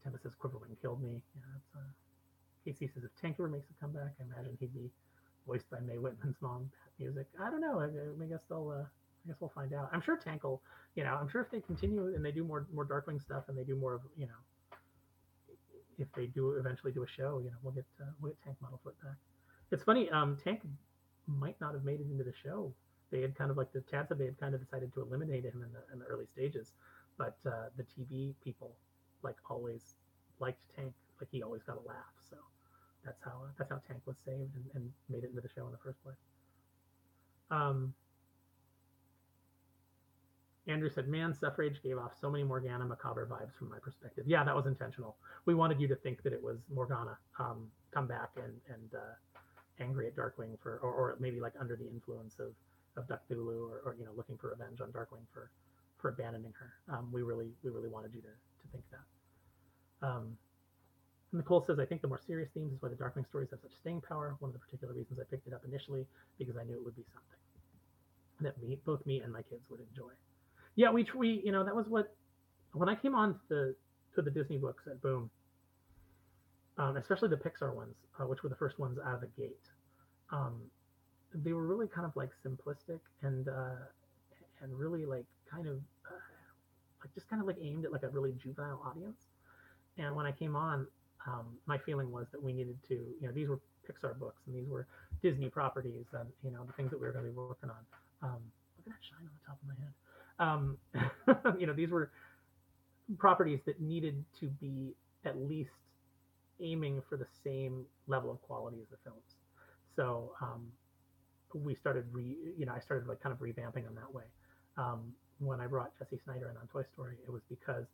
Tempest says Quiverwing killed me. Yeah, Casey says if Tanker makes a comeback, I imagine he'd be voiced by Mae Whitman's mom. Music. I don't know. I guess we'll find out. I'm sure Tank will. I'm sure if they continue and they do more Darkwing stuff and they do more of if they do eventually do a show, we'll get Tank Muddlefoot back. It's funny. Tank might not have made it into the show. They had kind of like the Tad said they had kind of decided to eliminate him in the early stages, but the TV people like always liked Tank. Like, he always got a laugh. So that's how Tank was saved and made it into the show in the first place. Andrew said, man, Suffrage gave off so many Morgana Macabre vibes from my perspective. Yeah, that was intentional. We wanted you to think that it was Morgana come back and angry at Darkwing or maybe like under the influence of Ducktales or looking for revenge on Darkwing for abandoning her. We really wanted you to think that. Nicole says, I think the more serious themes is why the Darkwing stories have such staying power. One of the particular reasons I picked it up initially, because I knew it would be something that both me and my kids would enjoy. Yeah, we that was what, when I came on to the Disney books at Boom, especially the Pixar ones, which were the first ones out of the gate, they were really kind of like simplistic and really like kind of like just kind of like aimed at like a really juvenile audience. And when I came on, my feeling was that we needed to, these were Pixar books and these were Disney properties and the things that we were going to be working on. Look at that shine on the top of my head. These were properties that needed to be at least aiming for the same level of quality as the films. So we started I started like kind of revamping them that way. When I brought Jesse Snyder in on Toy Story, it was because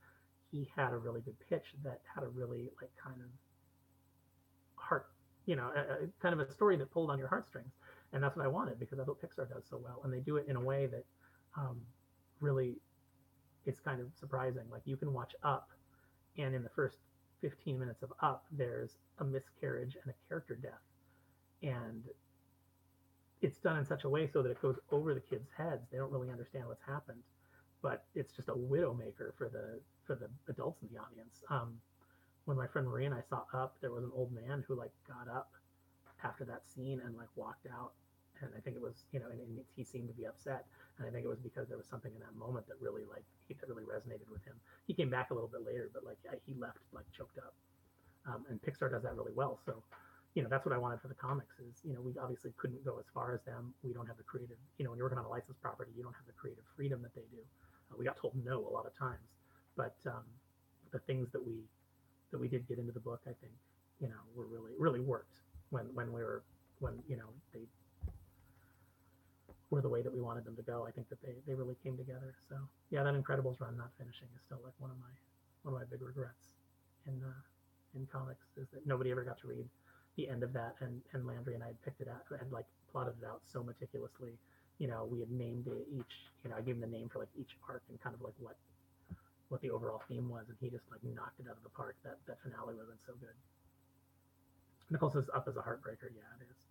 he had a really good pitch that had a really like kind of heart, kind of a story that pulled on your heartstrings, and that's what I wanted because that's what Pixar does so well, and they do it in a way that really it's kind of surprising. Like you can watch Up, and in the first 15 minutes of Up, there's a miscarriage and a character death, and it's done in such a way so that it goes over the kids' heads. They don't really understand what's happened, but it's just a widowmaker for the adults in the audience. When my friend Marie and I saw Up, there was an old man who like got up after that scene and like walked out, and I think it was and he seemed to be upset, and I think it was because there was something in that moment that really that really resonated with him. He came back a little bit later, but like he left like choked up, and Pixar does that really well. So that's what I wanted for the comics is, we obviously couldn't go as far as them. We don't have the creative, when you're working on a licensed property, you don't have the creative freedom that they do. We got told no a lot of times, but the things that we did get into the book, I think, were really worked when they were the way that we wanted them to go. I think that they really came together. So yeah, that Incredibles run not finishing is still like one of my big regrets in comics is that nobody ever got to read the end of that, and Landry and I had picked it out and like plotted it out so meticulously. We had named it each, I gave him the name for like each arc and kind of like what the overall theme was, and he just like knocked it out of the park. That finale would have been so good. Nicole says Up is a heartbreaker. Yeah, it is.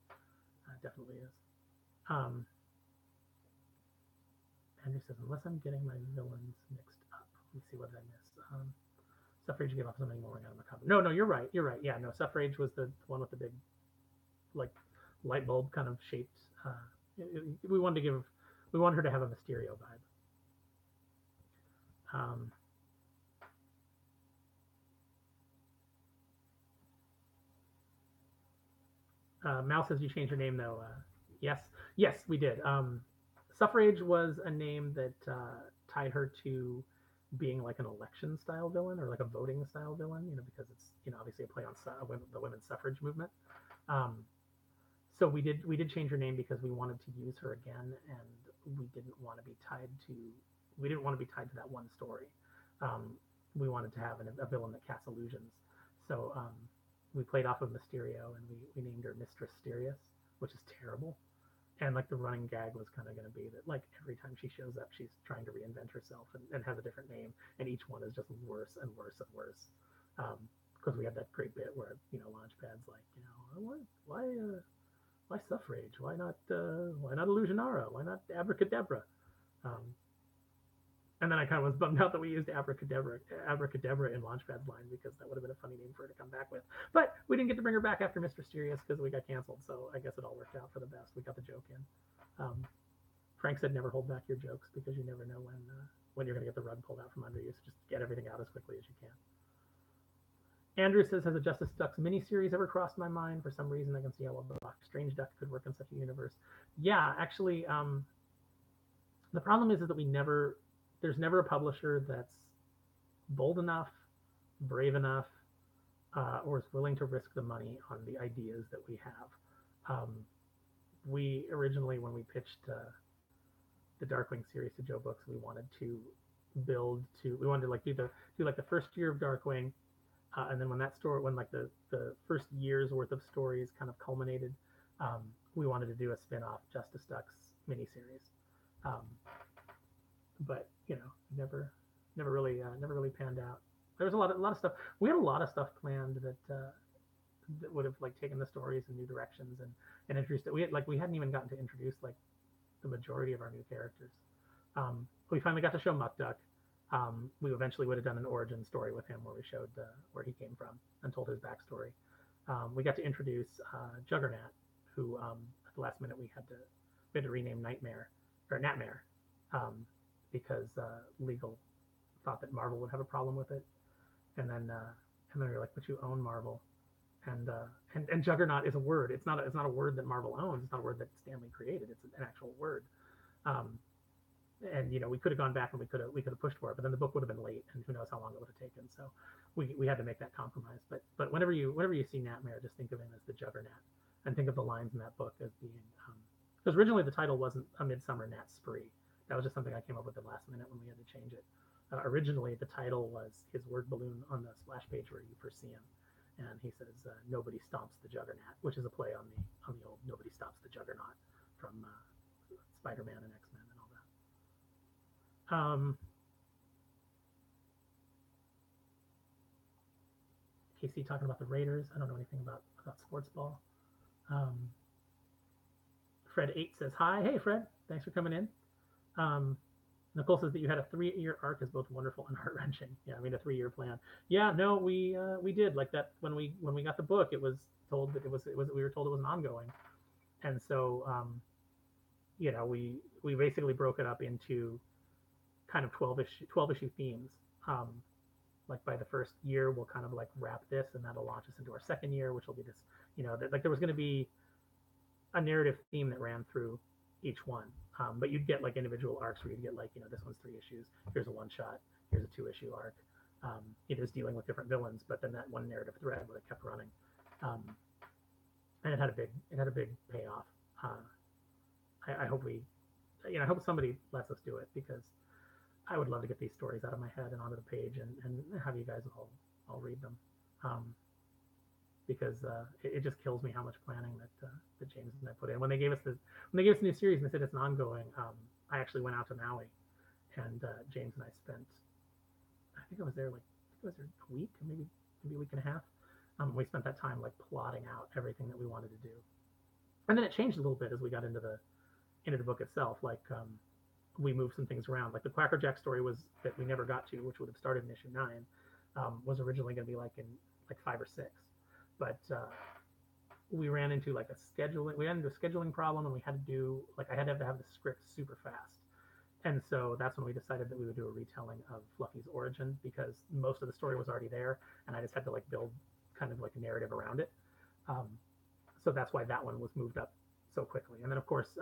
It definitely is. Andrew says, unless I'm getting my villains mixed up. Let me see what did I miss. Suffrage gave up something more on the cover. No, you're right. Yeah, no, Suffrage was the one with the big, like, light bulb kind of shaped. We wanted her to have a Mysterio vibe. Mal says you changed your name though. Yes, we did. Suffrage was a name that tied her to being like an election style villain or like a voting style villain, because it's obviously a play on the women's suffrage movement. So we did change her name because we wanted to use her again, and we didn't want to be tied to that one story. We wanted to have a villain that casts illusions. So we played off of Mysterio, and we named her Mistress Mysterious, which is terrible. And like the running gag was kind of going to be that like every time she shows up, she's trying to reinvent herself and has a different name, and each one is just worse and worse and worse. Because we had that great bit where Launchpad's like, why Suffrage? Why not Illusionara? Why not Abracadabra? And then I kind of was bummed out that we used Abracadabra in Launchpad's line because that would have been a funny name for her to come back with. But we didn't get to bring her back after Mr. Mysterious because we got canceled. So I guess it all worked out for the best. We got the joke in. Frank said never hold back your jokes because you never know when you're going to get the rug pulled out from under you. So just get everything out as quickly as you can. Andrew says, has a Justice Ducks miniseries ever crossed my mind? For some reason, I can see how a Strange Duck could work in such a universe. Yeah, actually, the problem is that there's never a publisher that's bold enough, brave enough, or is willing to risk the money on the ideas that we have. We originally, when we pitched the Darkwing series to Joe Books, we wanted to like do the first year of Darkwing, and then when the first year's worth of stories kind of culminated, we wanted to do a spin-off Justice Ducks miniseries. But never really panned out. There was a lot of stuff. We had a lot of stuff planned that would have like taken the stories in new directions and introduced it. We hadn't even gotten to introduce like the majority of our new characters. We finally got to show Muck Duck. We eventually would have done an origin story with him where we showed where he came from and told his backstory. We got to introduce Juggernaut, who at the last minute we had to rename Nightmare or Natmare because legal thought that Marvel would have a problem with it, and then we were like, but you own Marvel, and Juggernaut is a word. It's not a word that Marvel owns. It's not a word that Stanley created. It's an actual word. Um, and we could have gone back and we could have pushed for it, but then the book would have been late, and who knows how long it would have taken. So we had to make that compromise. But whenever you see Natmare, just think of him as the Juggernaut, and think of the lines in that book as being because originally the title wasn't A Midsummer Gnat Spree. That was just something I came up with at the last minute when we had to change it. Originally, the title was his word balloon on the splash page where you first see him, and he says, "Nobody stomps the Juggernaut," which is a play on the old "Nobody Stops the Juggernaut" from Spider-Man and X-Men and all that. KC talking about the Raiders. I don't know anything about sports ball. Fred8 says hi. Hey Fred, thanks for coming in. Nicole says that you had a 3-year arc is both wonderful and heart wrenching. Yeah, I mean a 3-year plan. Yeah, no, we did like that when we got the book. It was told that it was we were told it was an ongoing, and so we basically broke it up into kind of 12 issue themes. Like by the first year, we'll kind of like wrap this, and that'll launch us into our second year, which will be this. Like there was going to be a narrative theme that ran through each one. But you'd get like individual arcs where you'd get like, this one's 3 issues. Here's a 1-shot. Here's a 2-issue arc. It is dealing with different villains, but then that one narrative thread would have kept running, and it had a big payoff. I hope I hope somebody lets us do it, because I would love to get these stories out of my head and onto the page and have you guys all read them. Because it just kills me how much planning that James and I put in. When they gave us the new series and they said it's an ongoing, I actually went out to Maui, and James and I spent, I think I was there a week, maybe a week and a half. We spent that time like plotting out everything that we wanted to do, and then it changed a little bit as we got into the book itself. Like we moved some things around. Like the Quackerjack story that we never got to, which would have started in issue 9, was originally going to be like in like 5 or 6. But we ran into a scheduling problem, and we had to do I had to have the script super fast, and so that's when we decided that we would do a retelling of Fluffy's origin, because most of the story was already there, and I just had to build kind of a narrative around it. So that's why that one was moved up so quickly. And then of course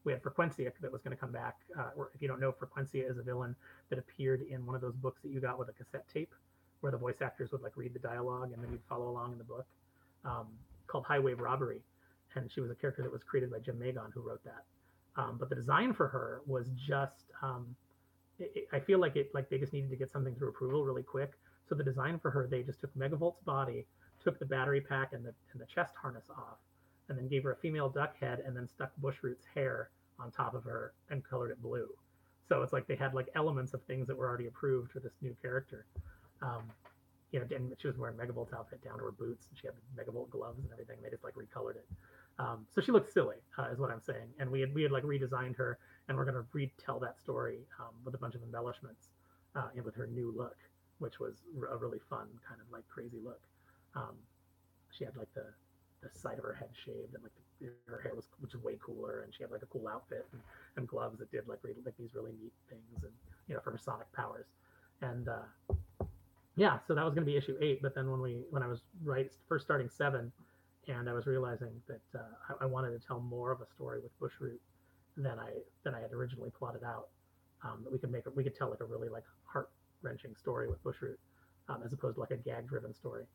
we had Frequencia that was going to come back. Or if you don't know, Frequencia is a villain that appeared in one of those books that you got with a cassette tape, where the voice actors would read the dialogue and then you'd follow along in the book, called Highway Robbery. And she was a character that was created by Jim Magon, who wrote that. But the design for her was just, I feel like they just needed to get something through approval really quick. So the design for her, they just took Megavolt's body, took the battery pack and the chest harness off, and then gave her a female duck head, and then stuck Bushroot's hair on top of her and colored it blue. So it's like they had elements of things that were already approved for this new character. And she was wearing Megavolt's outfit down to her boots, and she had Megavolt gloves and everything. They just recolored it, so she looked silly, is what I'm saying. And we had redesigned her, and we're going to retell that story with a bunch of embellishments, and with her new look, which was a really fun kind of crazy look. She had the side of her head shaved, and her hair which is way cooler, and she had a cool outfit and gloves that did these really neat things, and for her sonic powers. And yeah, so that was going to be issue 8. But then when I was first starting 7, and I was realizing that I wanted to tell more of a story with Bushroot than I had originally plotted out. That we could tell a really heart wrenching story with Bushroot, as opposed to a gag driven story.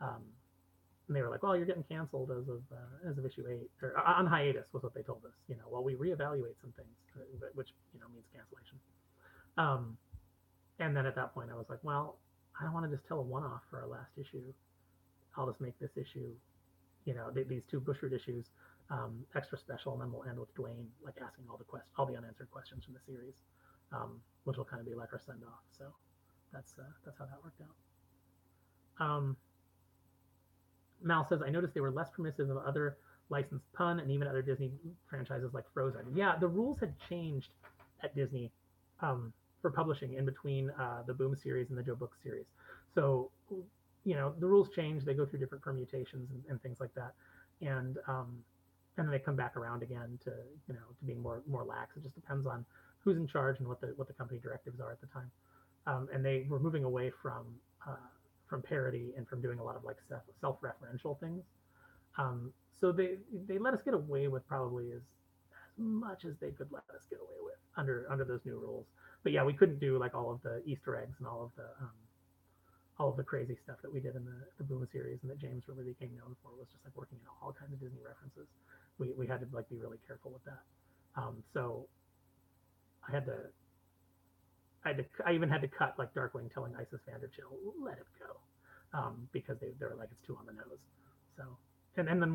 And they were like, "Well, you're getting canceled as of issue 8, or on hiatus," was what they told us. While we reevaluate some things, which means cancellation. And then at that point, I was like, "Well, I don't want to just tell a one-off for our last issue. I'll just make this issue, these 2 Bushroot issues, extra special, and then we'll end with Dwayne asking all the unanswered questions from the series, which will kind of be our send-off." So that's how that worked out. Mal says, "I noticed they were less permissive of other licensed pun and even other Disney franchises like Frozen." Yeah, the rules had changed at Disney for publishing in between the Boom series and the Joe Book series. So, the rules change. They go through different permutations and things like that. And and then they come back around again to to being more lax. It just depends on who's in charge and what the company directives are at the time. And they were moving away from parody and from doing a lot of like self-referential things. So they let us get away with probably as much as they could let us get away with under those new rules. But yeah, we couldn't do like all of the Easter eggs and all of the crazy stuff that we did in the Boom series and that James really became known for was just like working in all kinds of Disney references. We had to like be really careful with that. So I had to I even had to cut like Darkwing telling Isis Vanderchill, let it go, because they were like it's too on the nose. So and then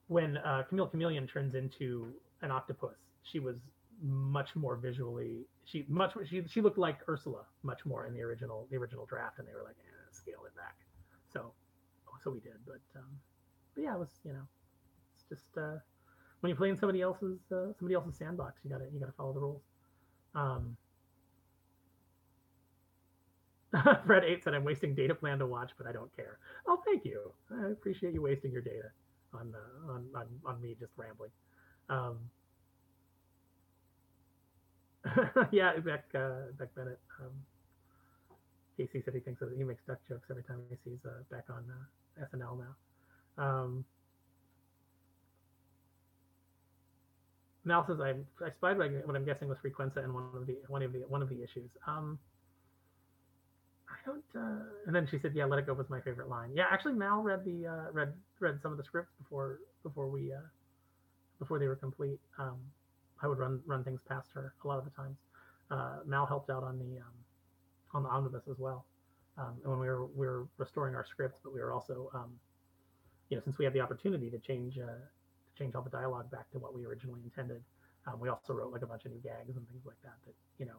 when Camille Chameleon turns into an octopus, she was much more visually. She looked like Ursula much more in the original draft, and they were like, scale it back. So we did, but yeah, it was it's just when you play in somebody else's sandbox, you gotta follow the rules. Fred 8 said, I'm wasting data plan to watch, but I don't care. Oh, thank you. I appreciate you wasting your data on me just rambling. Yeah, Beck Bennett. Casey said he thinks that he makes duck jokes every time he sees Beck on SNL now. Mal says I spied what I'm guessing was Frequenza in one of the issues. I don't. And then she said, "Yeah, let it go was my favorite line." Yeah, actually, Mal read read some of the scripts before they were complete. I would run things past her a lot of the times. Mal helped out on the omnibus as well. And when we were restoring our scripts, but we were also since we had the opportunity to change all the dialogue back to what we originally intended. We also wrote like a bunch of new gags and things like that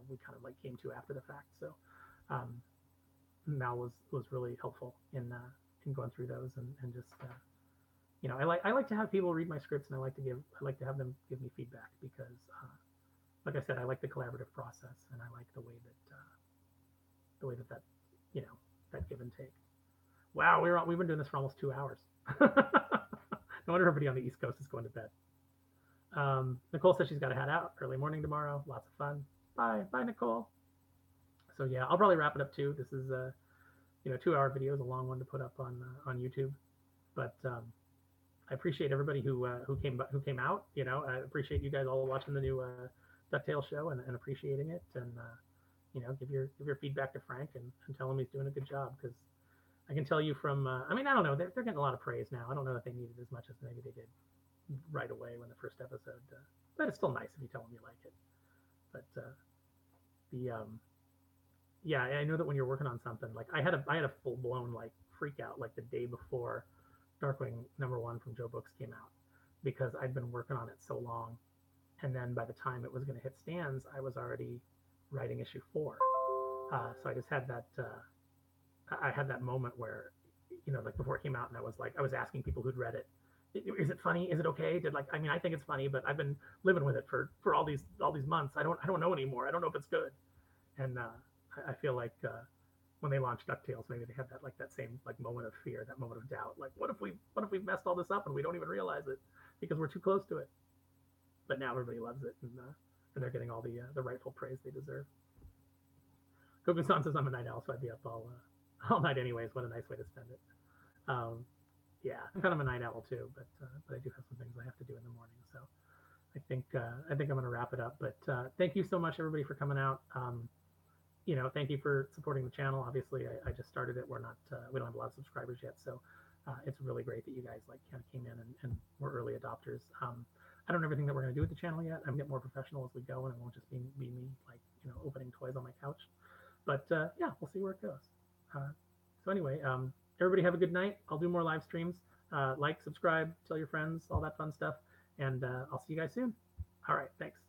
we kind of like came to after the fact. So Mal was really helpful in going through those and just I like to have people read my scripts, and I like to have them give me feedback because like I said, I like the collaborative process, and I like the way that that give and take. Wow, we've been doing this for almost 2 hours. No wonder everybody on the East Coast is going to bed. Nicole says she's got to head out early morning tomorrow. Lots of fun. Bye, Nicole. So yeah, I'll probably wrap it up too. This is 2-hour video is a long one to put up on YouTube, but I appreciate everybody who came out. I appreciate you guys all watching the new Ducktales show and appreciating it, and give your feedback to Frank and tell him he's doing a good job, because I can tell you from I don't know, they're getting a lot of praise now. I don't know that they needed as much as maybe they did right away when the first episode, but it's still nice if you tell them you like it. But yeah, I know that when you're working on something, like I had a full blown like freak out like the day before Darkwing #1 from Joe Books came out, because I'd been working on it so long, and then by the time it was going to hit stands, I was already writing issue 4. So I just had that I had that moment where like before it came out, and I was asking people who'd read it, is it funny? Is it okay? I think it's funny, but I've been living with it for all these months. I don't know anymore. I don't know if it's good. And I feel like when they launched DuckTales, maybe they had that same like moment of fear, that moment of doubt. Like, what if we've messed all this up and we don't even realize it because we're too close to it? But now everybody loves it, and they're getting all the rightful praise they deserve. Goku-san says I'm a night owl, so I'd be up all night anyways. What a nice way to spend it. Yeah, I'm kind of a night owl too, but I do have some things I have to do in the morning. So I think I'm going to wrap it up. But thank you so much, everybody, for coming out. Thank you for supporting the channel. Obviously, I just started it. We don't have a lot of subscribers yet, so it's really great that you guys kind of came in and were early adopters. I don't know everything that we're going to do with the channel yet. I'm getting more professional as we go, and it won't just be me opening toys on my couch. But yeah, we'll see where it goes. So anyway, everybody have a good night. I'll do more live streams. Like, subscribe, tell your friends, all that fun stuff, and I'll see you guys soon. All right, thanks.